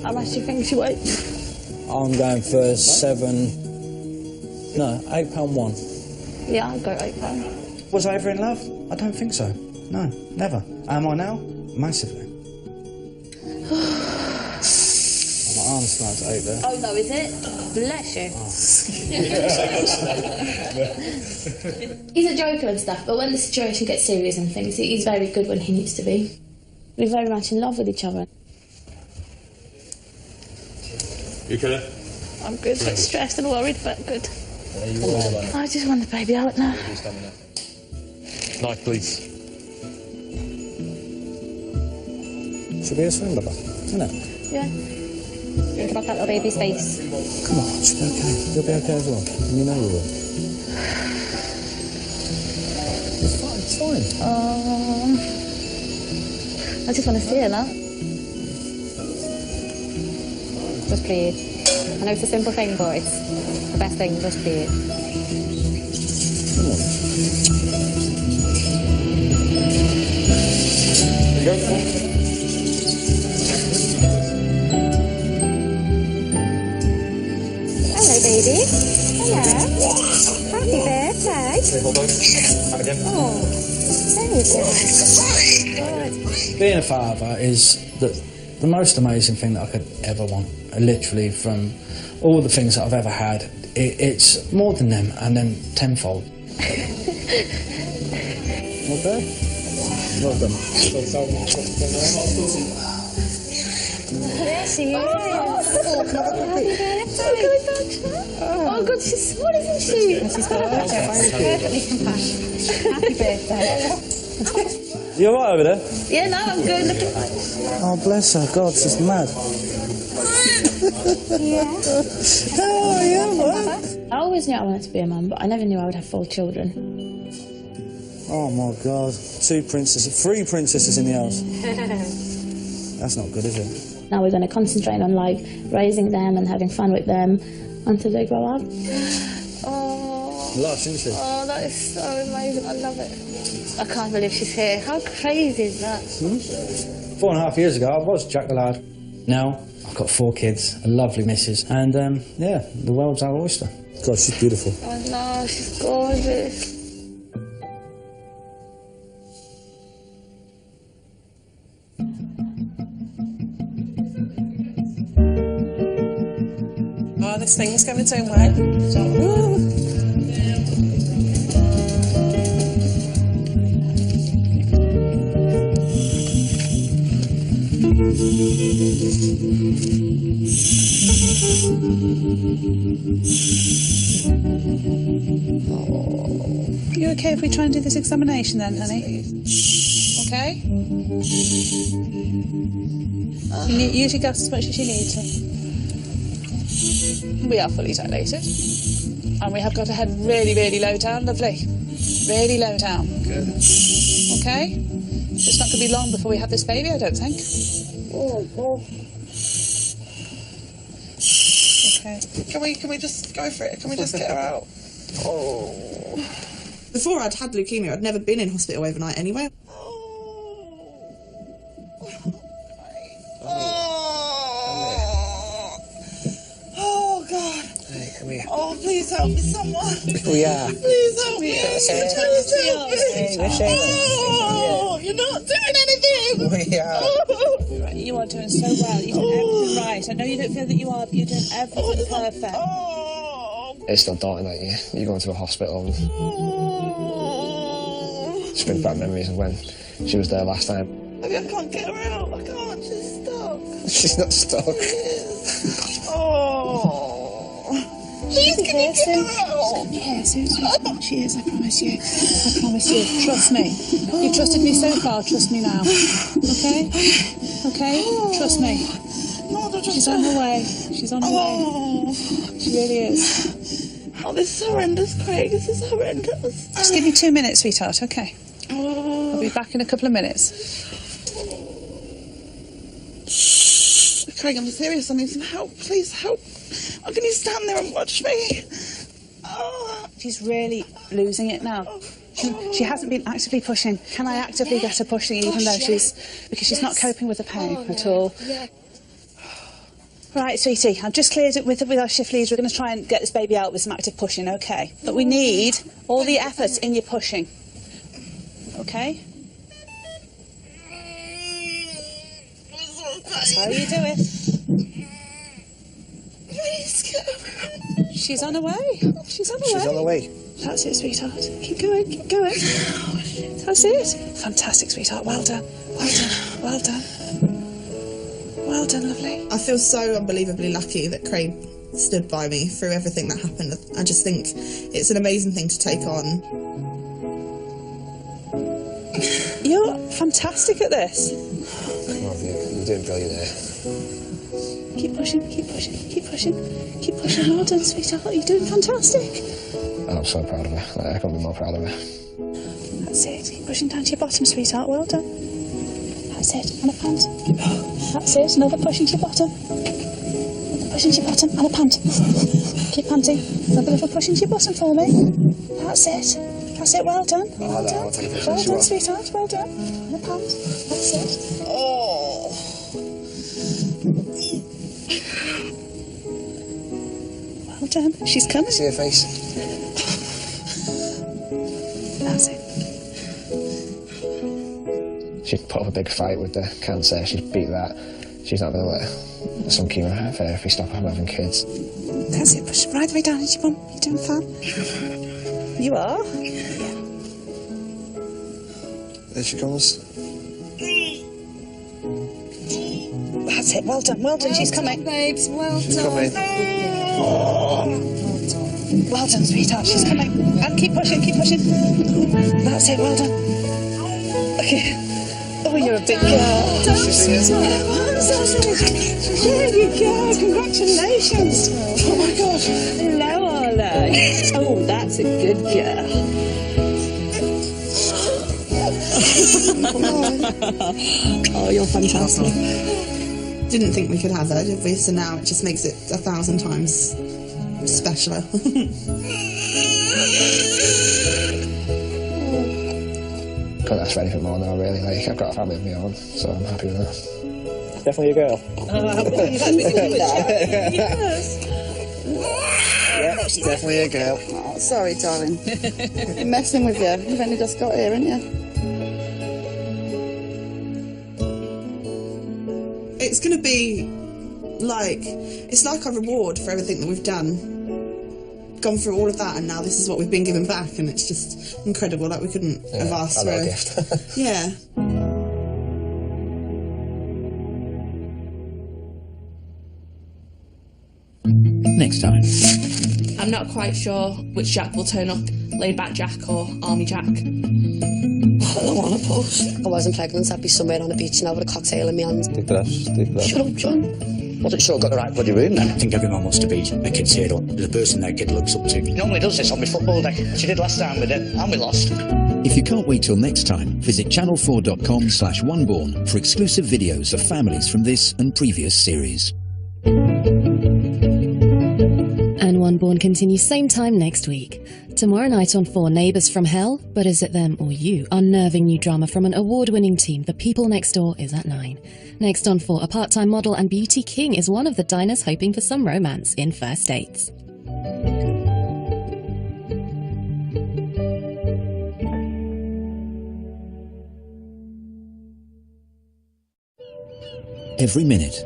[SPEAKER 13] How much do you think she weighs?
[SPEAKER 7] I'm going for £8.1.
[SPEAKER 13] Yeah, I'll go £8.
[SPEAKER 7] Was I ever in love? I don't think so. No, never. Am I now? Massively. My arm's starting to ache there.
[SPEAKER 13] Oh no, is it? Bless you. He's a joker and stuff, but when the situation gets serious and things, he's very good when he needs to be. We're very much in love with each other.
[SPEAKER 15] You okay?
[SPEAKER 13] I'm good, but stressed and worried, but good. I just want the baby out now.
[SPEAKER 15] Knife, please.
[SPEAKER 7] Should be a swim, Baba, isn't it?
[SPEAKER 13] Yeah.
[SPEAKER 2] Think about that little baby's face.
[SPEAKER 7] Come on, she'll be okay. You'll be okay as well. And you know you will. It's fine, it's fine.
[SPEAKER 2] I just want to see her now. Just breathe. I know it's a simple thing, but it's the best thing. Just breathe.
[SPEAKER 7] Come on. There you go.
[SPEAKER 2] Hello, baby. Hello. Happy birthday.
[SPEAKER 15] Hold on. Again.
[SPEAKER 2] Oh, there you go. Good.
[SPEAKER 7] Being a father is the most amazing thing that I could ever want. Literally, from all the things that I've ever had, it's more than them, and then tenfold. Not bad. Well done.
[SPEAKER 2] There she is.
[SPEAKER 13] Oh God, she's small, isn't she?
[SPEAKER 2] She's gorgeous. Perfectly compassionate. Happy birthday.
[SPEAKER 7] You all right over there?
[SPEAKER 13] Yeah, no, I'm good. Looking fine.
[SPEAKER 7] Oh, bless her. God, she's mad.
[SPEAKER 2] Yeah.
[SPEAKER 7] Oh, yeah, what?
[SPEAKER 13] I always knew I wanted to be a mum, but I never knew I would have 4 children.
[SPEAKER 7] Oh, my God. 3 princesses in the house. That's not good, is it?
[SPEAKER 13] Now we're going to concentrate on like raising them and having fun with them until they grow up. Oh,
[SPEAKER 7] Lush, isn't she?
[SPEAKER 13] oh, that is so amazing. I love it. I can't believe she's here. How crazy is that?
[SPEAKER 7] 4.5 years ago, I was Jack the Lad. Now, I've got 4 kids, a lovely missus, and, yeah, the world's our oyster. God, she's beautiful.
[SPEAKER 13] Oh no, she's gorgeous.
[SPEAKER 3] Oh, this thing's going its own way. Woo. You okay if we try and do this examination then, honey? Okay? You use your gas as much as you need to. We are fully dilated. And we have got to head really, really low down, lovely. Really low down.
[SPEAKER 10] Good.
[SPEAKER 3] Okay? It's not going to be long before we have this baby, I don't think. Okay.
[SPEAKER 9] Can we just go for it? Can we just get her out? Oh. Before I'd had leukemia, I'd never been in hospital overnight anyway. Oh, God.
[SPEAKER 10] Hey, come here.
[SPEAKER 9] Oh, please help me, someone.
[SPEAKER 10] We are.
[SPEAKER 9] Please help me. Please help me.
[SPEAKER 10] Oh,
[SPEAKER 9] you're not doing anything.
[SPEAKER 10] We are.
[SPEAKER 3] Right, you are doing so well. You're doing everything right. I know you don't feel that you are, but you're doing everything perfect.
[SPEAKER 10] It's still daunting, like you go into a hospital and just bring back memories of when she was there last time.
[SPEAKER 9] I can't get her out. I can't. She's stuck.
[SPEAKER 10] She's not stuck.
[SPEAKER 9] Oh. Please, can you get her out?
[SPEAKER 3] Yes, she is, I promise you. I promise you. Trust me. You've trusted me so far, trust me now. Okay? Okay? Trust me. She's on her way. She's on her way. She really is.
[SPEAKER 9] Oh, this is horrendous, Craig. This is horrendous.
[SPEAKER 3] Just give me 2 minutes, sweetheart, okay? I'll be back in a couple of minutes.
[SPEAKER 9] Craig, I'm serious. I need some help. Please help. Oh, can you stand there and watch me? Oh.
[SPEAKER 3] She's really losing it now. She hasn't been actively pushing. Can I actively get her pushing even though because she's not coping with the pain at all?
[SPEAKER 9] Yeah.
[SPEAKER 3] Right, sweetie, I've just cleared it with our shift leads. We're going to try and get this baby out with some active pushing, okay? But we need all the effort in your pushing. Okay? That's how you do it. She's on her way. She's on her way.
[SPEAKER 10] She's on her way.
[SPEAKER 3] That's it, sweetheart. Keep going, keep going. That's it. Fantastic, sweetheart. Well done. Well done. Well done. Well done, lovely.
[SPEAKER 9] I feel so unbelievably lucky that Craig stood by me through everything that happened. I just think it's an amazing thing to take on.
[SPEAKER 3] You're fantastic at this.
[SPEAKER 10] Come on, you're doing brilliant there.
[SPEAKER 3] Keep pushing, keep pushing, keep pushing, keep pushing. Well done, sweetheart. You're doing fantastic.
[SPEAKER 10] Oh, I'm so proud of her. I couldn't be more proud of her.
[SPEAKER 3] That's it. Keep pushing down to your bottom, sweetheart. Well done. That's it. And a pant. That's it. Another push into your bottom. Another push into your bottom. And a pant. Keep panting. Another little push into your bottom for me. That's it. That's it. Well done. Well done. Well done, sweetheart. Well done. And a pant. That's it.
[SPEAKER 9] Oh.
[SPEAKER 3] Well done. She's coming.
[SPEAKER 10] See her face.
[SPEAKER 3] That's it.
[SPEAKER 10] She put up a big fight with the cancer. She's beat that. She's not going to let some chemotherapy stop her from having kids.
[SPEAKER 3] That's it. Push right the way down into your bum. You're doing fine. You are? Yeah.
[SPEAKER 10] There she comes.
[SPEAKER 3] That's it. Well done. Well done. She's coming.
[SPEAKER 13] Babes, well
[SPEAKER 10] She's
[SPEAKER 13] done.
[SPEAKER 10] coming.
[SPEAKER 3] Well done, sweetheart. She's coming. And keep pushing. Keep pushing. That's it. Well done. Okay. Oh, you're a big girl. There you go. Congratulations. Oh, my God. Hello, Arlo. Oh, that's a good girl. Oh, you're fantastic.
[SPEAKER 9] Didn't think we could have her, did we? So now it just makes it 1,000 times specialer.
[SPEAKER 10] Couldn't ask for anything more now, really. Like, I've got a family of my own, so I'm happy with that. Definitely a girl.
[SPEAKER 3] Yes.
[SPEAKER 10] Yeah, definitely a girl.
[SPEAKER 12] Oh, sorry, darling. I'm messing with you. You've only just got here, haven't you?
[SPEAKER 9] It's going to be like, it's like a reward for everything that we've done. Gone through all of that, and now this is what we've been given back, and it's just incredible. Like, we couldn't have asked for
[SPEAKER 10] a gift.
[SPEAKER 9] Yeah.
[SPEAKER 1] Next time.
[SPEAKER 16] I'm not quite sure which Jack will turn up, laid back Jack or army Jack.
[SPEAKER 14] I don't want to post. If I wasn't pregnant, I'd be somewhere on a beach now with a cocktail in my hands.
[SPEAKER 15] Deep breaths, deep breaths.
[SPEAKER 14] Shut up, John.
[SPEAKER 17] Wasn't sure I got the right bloody room then.
[SPEAKER 18] I think everyone wants to be a kid's hero, the person their kid looks up to.
[SPEAKER 17] He normally does this on my football day. She did last time with it, and we lost.
[SPEAKER 1] If you can't wait till next time, visit channel4.com/oneborn for exclusive videos of families from this and previous series.
[SPEAKER 19] And Oneborn continues same time next week. Tomorrow night on 4, Neighbours from Hell, but is it them or you? Unnerving new drama from an award-winning team, The People Next Door, is at 9. Next on 4, a part-time model and beauty king is one of the diners hoping for some romance in First Dates.
[SPEAKER 1] Every minute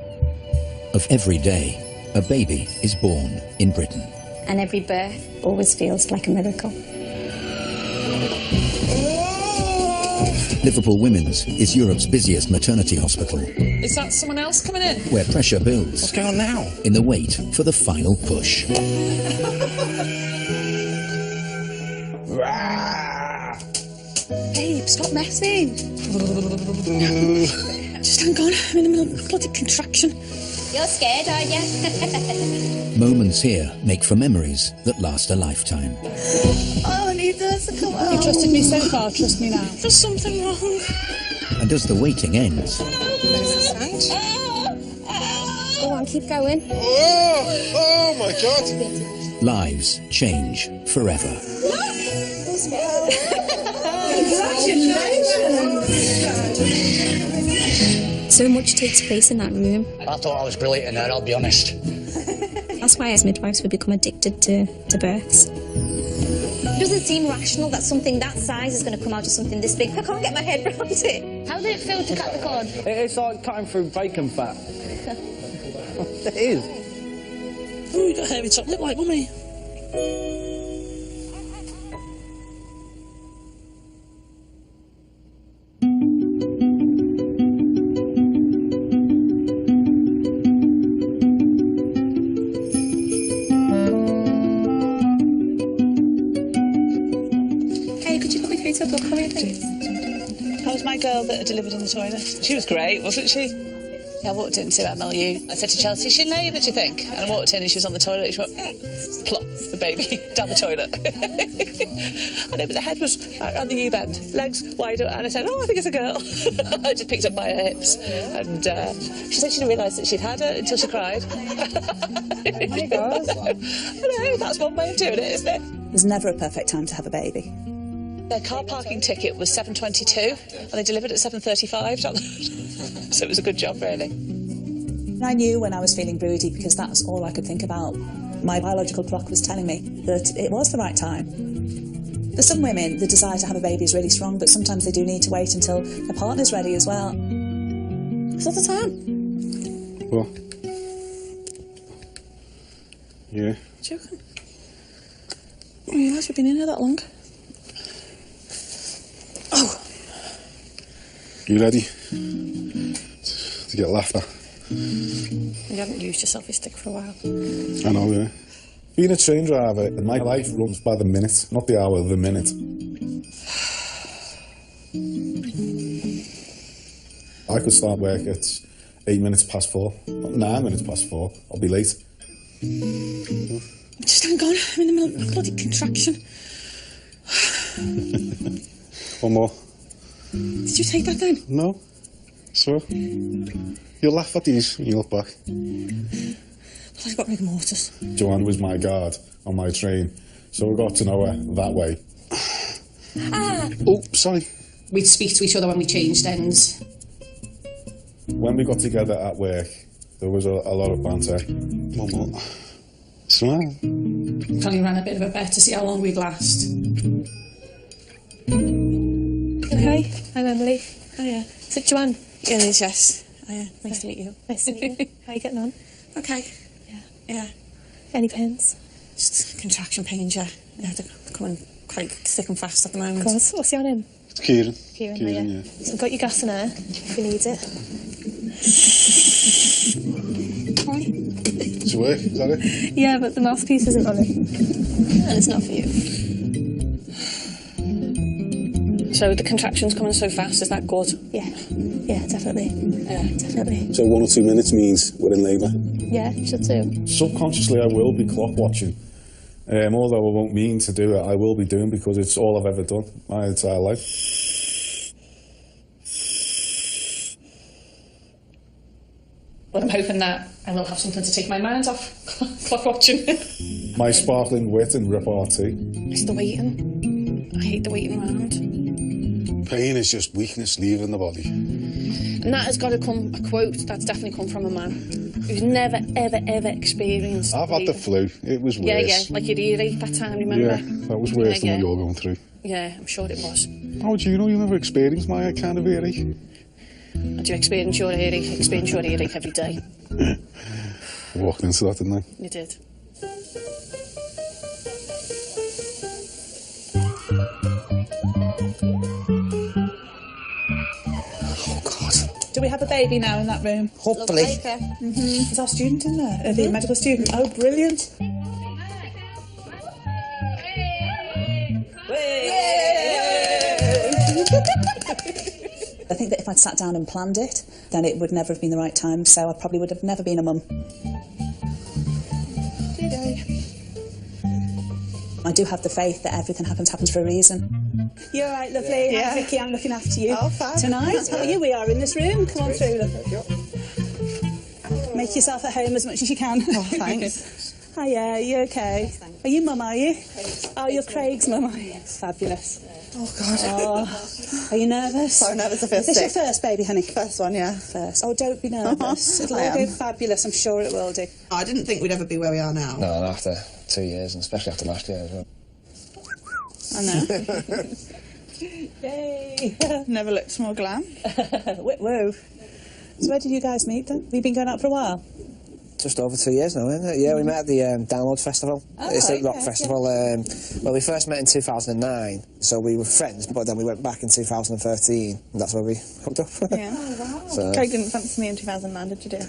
[SPEAKER 1] of every day, a baby is born in Britain.
[SPEAKER 2] And every birth always feels like a miracle.
[SPEAKER 1] Liverpool Women's is Europe's busiest maternity hospital,
[SPEAKER 3] Is that someone else coming in?
[SPEAKER 1] where pressure builds.
[SPEAKER 3] What's going on now?
[SPEAKER 1] In the wait for the final push.
[SPEAKER 16] Babe, stop messing. Just hang on, I'm in the middle of a bloody contraction.
[SPEAKER 2] You're scared, aren't you?
[SPEAKER 1] Moments here make for memories that last a lifetime.
[SPEAKER 16] Oh, I need this to come out.
[SPEAKER 3] You trusted me so far, trust me now.
[SPEAKER 16] There's something wrong.
[SPEAKER 1] And as the waiting ends,
[SPEAKER 2] Go on, keep going.
[SPEAKER 4] Oh my God!
[SPEAKER 1] lives change forever.
[SPEAKER 2] So much takes place in that room.
[SPEAKER 17] I thought I was brilliant in there, I'll be honest.
[SPEAKER 2] That's why as midwives we become addicted to births. It doesn't seem rational that something that size is going to come out of something this big. I can't get my head around it. How did it feel to cut the cord?
[SPEAKER 7] It's like cutting through bacon fat. It is.
[SPEAKER 16] Oh, you got a hairy top lip like mummy.
[SPEAKER 3] That was my girl that delivered in the toilet. She was great, wasn't she? Yeah, I walked in to see about MLU. I said to Chelsea, she'd know you, what do you think? And I walked in and she was on the toilet. She went, plop, the baby, down the toilet. I know, but the head was on the U-bend, legs wide open. And I said, oh, I think it's a girl. I just picked up by her hips. And she said she didn't realise that she'd had it until she cried. Oh my God. I know, that's one way of doing it, isn't it?
[SPEAKER 5] There's never a perfect time to have a baby.
[SPEAKER 3] Their car parking ticket was 7:22 and they delivered at 7:35. So it was a good job, really.
[SPEAKER 5] I knew when I was feeling broody because that's all I could think about. My biological clock was telling me that it was the right time. For some women, the desire to have a baby is really strong, but sometimes they do need to wait until their partner's ready as well. Is that the time?
[SPEAKER 4] What? Yeah.
[SPEAKER 16] Joking. Oh, you guys have been in here that long? Oh.
[SPEAKER 4] You ready to get laughed at?
[SPEAKER 16] You haven't used your selfie stick for a while.
[SPEAKER 4] I know, yeah. Being a train driver, my life runs by the minute, not the hour, the minute. I could start work at 8 minutes past 4, 9 minutes past 4. I'll be late.
[SPEAKER 16] Just hang on, I'm in the middle of a bloody contraction.
[SPEAKER 4] One more.
[SPEAKER 16] Did you take that then?
[SPEAKER 4] No. So, you'll laugh at these when you look back.
[SPEAKER 16] Well, I've got rigor mortis.
[SPEAKER 4] Joanne was my guard on my train, so I got to know her that way.
[SPEAKER 8] Ah!
[SPEAKER 4] Oh, sorry.
[SPEAKER 8] We'd speak to each other when we changed ends.
[SPEAKER 4] When we got together at work, there was a lot of banter. One more. Smile.
[SPEAKER 8] Probably ran a bit of a bet to see how long we'd last.
[SPEAKER 16] Hi, I'm Emily. Hiya. Is it Joanne? Yeah, it is, yes. Hiya, nice to meet you. Nice to meet you. How are you getting on? Okay. Yeah. Any pains? Just contraction pains, yeah. They're coming quite thick and fast at the moment. Of course. What's your name?
[SPEAKER 4] It's Kieran.
[SPEAKER 16] Kieran,
[SPEAKER 4] yeah.
[SPEAKER 16] So I've got your gas in there, if you need it.
[SPEAKER 4] Does it work? Is that it?
[SPEAKER 16] Yeah, but the mouthpiece isn't on it. And it's not for you. So the contractions coming so fast, is that good?
[SPEAKER 2] Yeah, yeah, definitely. Yeah, definitely.
[SPEAKER 4] So 1 or 2 minutes means we're in labour?
[SPEAKER 2] Yeah, should do.
[SPEAKER 4] Subconsciously I will be clock watching. Although I won't mean to do it, I will be doing, because it's all I've ever done my entire life.
[SPEAKER 8] But I'm hoping that I will have something to take my mind off clock watching.
[SPEAKER 4] My sparkling wit and repartee.
[SPEAKER 16] It's the waiting. I hate the waiting around.
[SPEAKER 4] Pain is just weakness leaving the body.
[SPEAKER 16] And that has got to come, a quote that's definitely come from a man who's never, ever, ever experienced
[SPEAKER 4] I've had the flu. It was worse.
[SPEAKER 16] Yeah, yeah, like your earache that time, remember?
[SPEAKER 4] Yeah, that was worse than what you're going through.
[SPEAKER 16] Yeah, I'm sure it was.
[SPEAKER 4] How do you know you never experienced my kind of earache?
[SPEAKER 16] And do you experience your earache? I experience your earache every day.
[SPEAKER 4] I walked into that, didn't I?
[SPEAKER 16] You did.
[SPEAKER 5] Do we have a baby now in that room?
[SPEAKER 6] Hopefully.
[SPEAKER 5] Is our student in there? The medical student? Oh, brilliant. I think that if I'd sat down and planned it, then it would never have been the right time, so I probably would have never been a mum. I do have the faith that everything happens for a reason. You're all right, lovely.
[SPEAKER 9] Yeah.
[SPEAKER 5] Hi, Vicky, I'm looking after you.
[SPEAKER 9] Oh, fab.
[SPEAKER 5] Tonight. Oh, here we are in this room. Come on through, love. Make yourself at home as much as you can.
[SPEAKER 9] Oh, thanks.
[SPEAKER 5] Hiya, you okay? Are you mum, are you? Oh, you're Craig's mum, are you? Fabulous.
[SPEAKER 9] Oh, God.
[SPEAKER 5] Oh, are you nervous?
[SPEAKER 9] So nervous, I feel
[SPEAKER 5] Is this
[SPEAKER 9] sick.
[SPEAKER 5] your first baby, honey?
[SPEAKER 9] First one, yeah.
[SPEAKER 5] First. Oh, don't be nervous. It'll all go fabulous, I'm sure it will do.
[SPEAKER 9] Oh, I didn't think we'd ever be where we are now.
[SPEAKER 10] No, and after 2 years, and especially after last year as well.
[SPEAKER 9] I know.
[SPEAKER 5] Yay!
[SPEAKER 9] Never looked more glam.
[SPEAKER 5] Whoa. So where did you guys meet then? Have you been going out for a while?
[SPEAKER 10] Just over 2 years now, isn't it? Yeah, we met at the Download Festival. It's a rock festival. Well, we first met in 2009, so we were friends, but then we went back in 2013, and that's where we hooked up.
[SPEAKER 9] Yeah. Oh, wow.
[SPEAKER 10] So,
[SPEAKER 9] Craig didn't fancy me in 2009, did you, dear?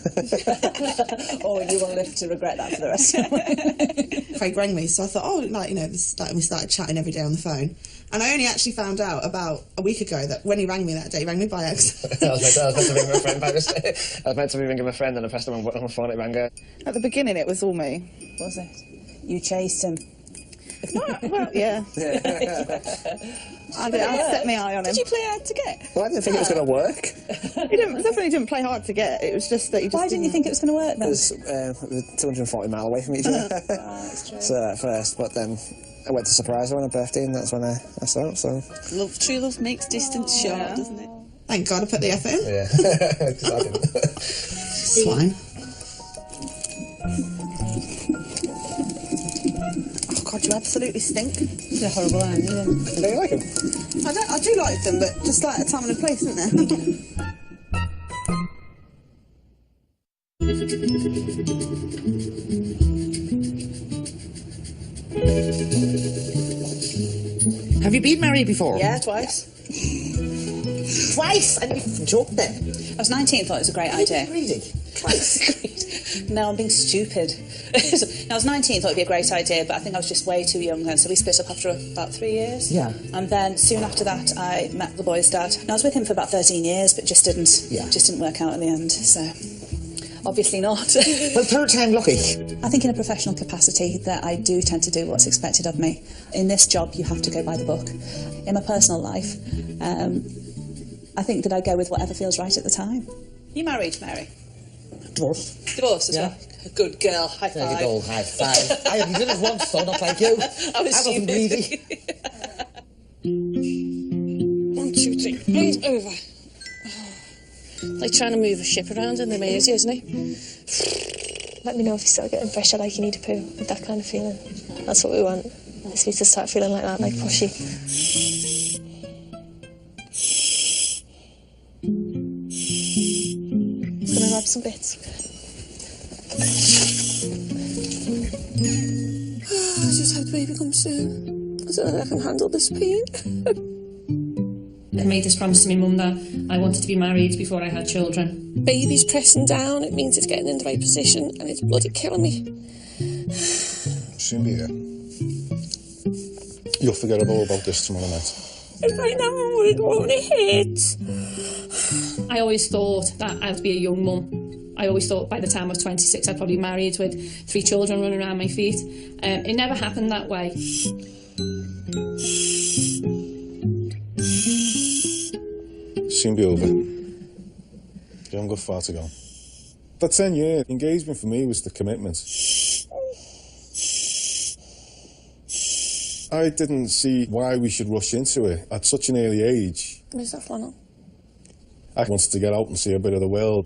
[SPEAKER 5] Oh, you will live to regret that for the rest of your life.
[SPEAKER 9] Craig rang me, so I thought, oh, like, you know, this, like, we started chatting every day on the phone. And I only actually found out about a week ago that when he rang me that day, he rang me by accident.
[SPEAKER 10] I was meant to ring my friend by mistake. I was meant to be ringing my friend, and I pressed him on my phone, it rang her.
[SPEAKER 9] At the beginning, it was all me.
[SPEAKER 5] Was it? You chased him.
[SPEAKER 9] Well, yeah. I set my eye on him.
[SPEAKER 5] Did you play hard to get?
[SPEAKER 10] Well, I didn't think it was going to work.
[SPEAKER 9] He definitely didn't play hard to get. It was just that he just.
[SPEAKER 5] Why didn't you think it was going to work then?
[SPEAKER 10] It was 240 miles away from each other.
[SPEAKER 5] That's true.
[SPEAKER 10] So at first, but then I went to surprise her on her birthday, and that's when I saw it. So
[SPEAKER 9] True love makes distance short, doesn't it? Thank God I put the effort in.
[SPEAKER 10] yeah, 'cause I didn't.
[SPEAKER 9] Swine. Oh God, you absolutely stink.
[SPEAKER 5] They're horrible, aren't you?
[SPEAKER 10] Do you like them?
[SPEAKER 9] I do like them, but just like a time and a place, isn't there?
[SPEAKER 6] Have you been married before?
[SPEAKER 5] Yeah, twice.
[SPEAKER 6] Twice? And you joked then?
[SPEAKER 5] I was 19, thought it was a great idea.
[SPEAKER 6] Really?
[SPEAKER 5] No, I'm being stupid. I was 19, thought it'd be a great idea, but I think I was just way too young then, so we split up after about 3 years.
[SPEAKER 6] Yeah.
[SPEAKER 5] And then soon after that, I met the boy's dad. And I was with him for about 13 years, but just didn't work out in the end, so obviously not.
[SPEAKER 6] Well, third time lucky.
[SPEAKER 5] I think in a professional capacity that I do tend to do what's expected of me. In this job, you have to go by the book. In my personal life, I think that I go with whatever feels right at the time. You married, Mary?
[SPEAKER 6] Divorce.
[SPEAKER 5] Divorce as well? A good girl. High
[SPEAKER 6] There
[SPEAKER 5] five.
[SPEAKER 6] you go, high five. I have did it once, though, not like you.
[SPEAKER 5] I wasn't
[SPEAKER 6] greedy.
[SPEAKER 16] 1, 2, 3. Hands over. Like trying to move a ship around in the maze, isn't it?
[SPEAKER 2] Let me know if you start getting pressure like you need a poo, with that kind of feeling. That's what we want. I just need to start feeling like that, like pushy. Just gonna grab some bits.
[SPEAKER 16] I just hope the baby comes soon. I don't know if I can handle this pain.
[SPEAKER 8] I made this promise to my mum that I wanted to be married before I had children.
[SPEAKER 16] Baby's pressing down, it means it's getting in the right position, and it's bloody killing me.
[SPEAKER 4] Soon be here. You'll forget all about this tomorrow night.
[SPEAKER 16] If I never would, won't it hurt?
[SPEAKER 8] I always thought that I'd be a young mum. I always thought by the time I was 26 I'd probably be married with 3 children running around my feet. It never happened that way.
[SPEAKER 4] Soon be over. You haven't got far to go. That 10-year engagement for me was the commitment. I didn't see why we should rush into it at such an early age.
[SPEAKER 16] Where's that flannel?
[SPEAKER 4] I wanted to get out and see a bit of the world.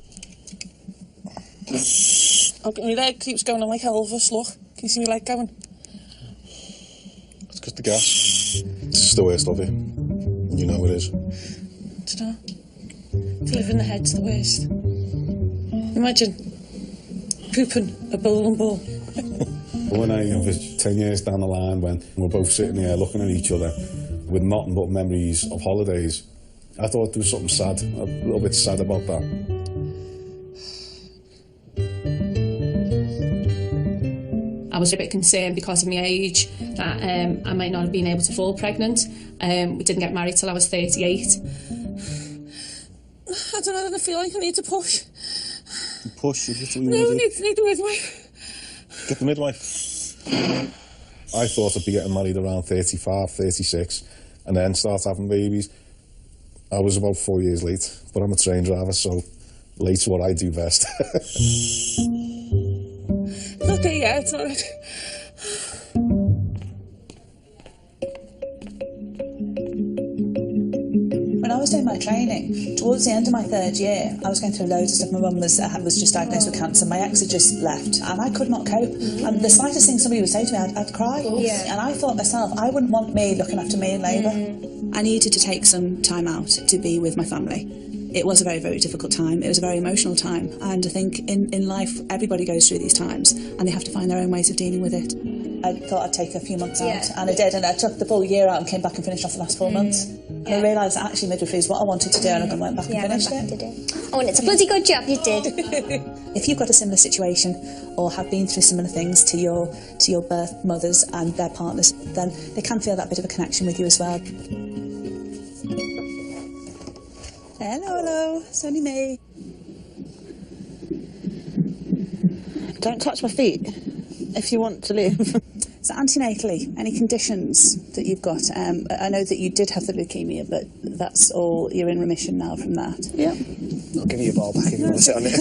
[SPEAKER 16] Oh, my leg keeps going on like Elvis, look. Can you see my leg going?
[SPEAKER 4] It's because the gas. It's the worst of it. You know it is.
[SPEAKER 16] Do you know? To live in the head's the worst. Imagine pooping a bowling ball.
[SPEAKER 4] When I envisaged 10 years down the line, when we're both sitting here looking at each other with nothing but memories of holidays, I thought there was something sad, a little bit sad about that.
[SPEAKER 8] I was a bit concerned because of my age that I might not have been able to fall pregnant. We didn't get married till I was 38.
[SPEAKER 16] I don't know, I feel like I need to push.
[SPEAKER 4] Push? Is this what you
[SPEAKER 16] No, I
[SPEAKER 4] want to do?
[SPEAKER 16] need the midwife.
[SPEAKER 4] Get the midwife. I thought I'd be getting married around 35, 36, and then start having babies. I was about 4 years late, but I'm a train driver, so late's what I do best.
[SPEAKER 16] It's not there yet, it's not ready.
[SPEAKER 5] When I was doing my training, towards the end of my 3rd year, I was going through loads of stuff. My mum was just diagnosed with cancer. My ex had just left, and I could not cope. And the slightest thing somebody would say to me, I'd cry.
[SPEAKER 2] Yeah.
[SPEAKER 5] And I thought myself, I wouldn't want me looking after me in labour. I needed to take some time out to be with my family. It was a very, very difficult time. It was a very emotional time. And I think in life, everybody goes through these times, and they have to find their own ways of dealing with it. I thought I'd take a few months out, and I did, and I took the full year out and came back and finished off the last 4 months. And I realised that actually midwifery is what I wanted to do, and I went back and finished it.
[SPEAKER 2] Oh, and it's a bloody good job you did.
[SPEAKER 5] If you've got a similar situation or have been through similar things to your birth mothers and their partners, then they can feel that bit of a connection with you as well. Hello, it's only me.
[SPEAKER 12] Don't touch my feet if you want to live.
[SPEAKER 5] So antenatally, any conditions that you've got? I know that you did have the leukemia, but that's all, you're in remission now from that.
[SPEAKER 12] Yeah.
[SPEAKER 10] I'll give you a ball back if you want to sit on it.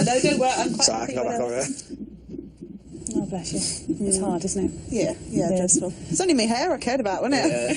[SPEAKER 5] No, don't worry, I'm quite
[SPEAKER 10] Sorry, I can go back over there.
[SPEAKER 5] Oh, bless you. It's hard, isn't it?
[SPEAKER 12] Yeah, dreadful. It's only my hair I cared about, wasn't it?
[SPEAKER 10] Yeah.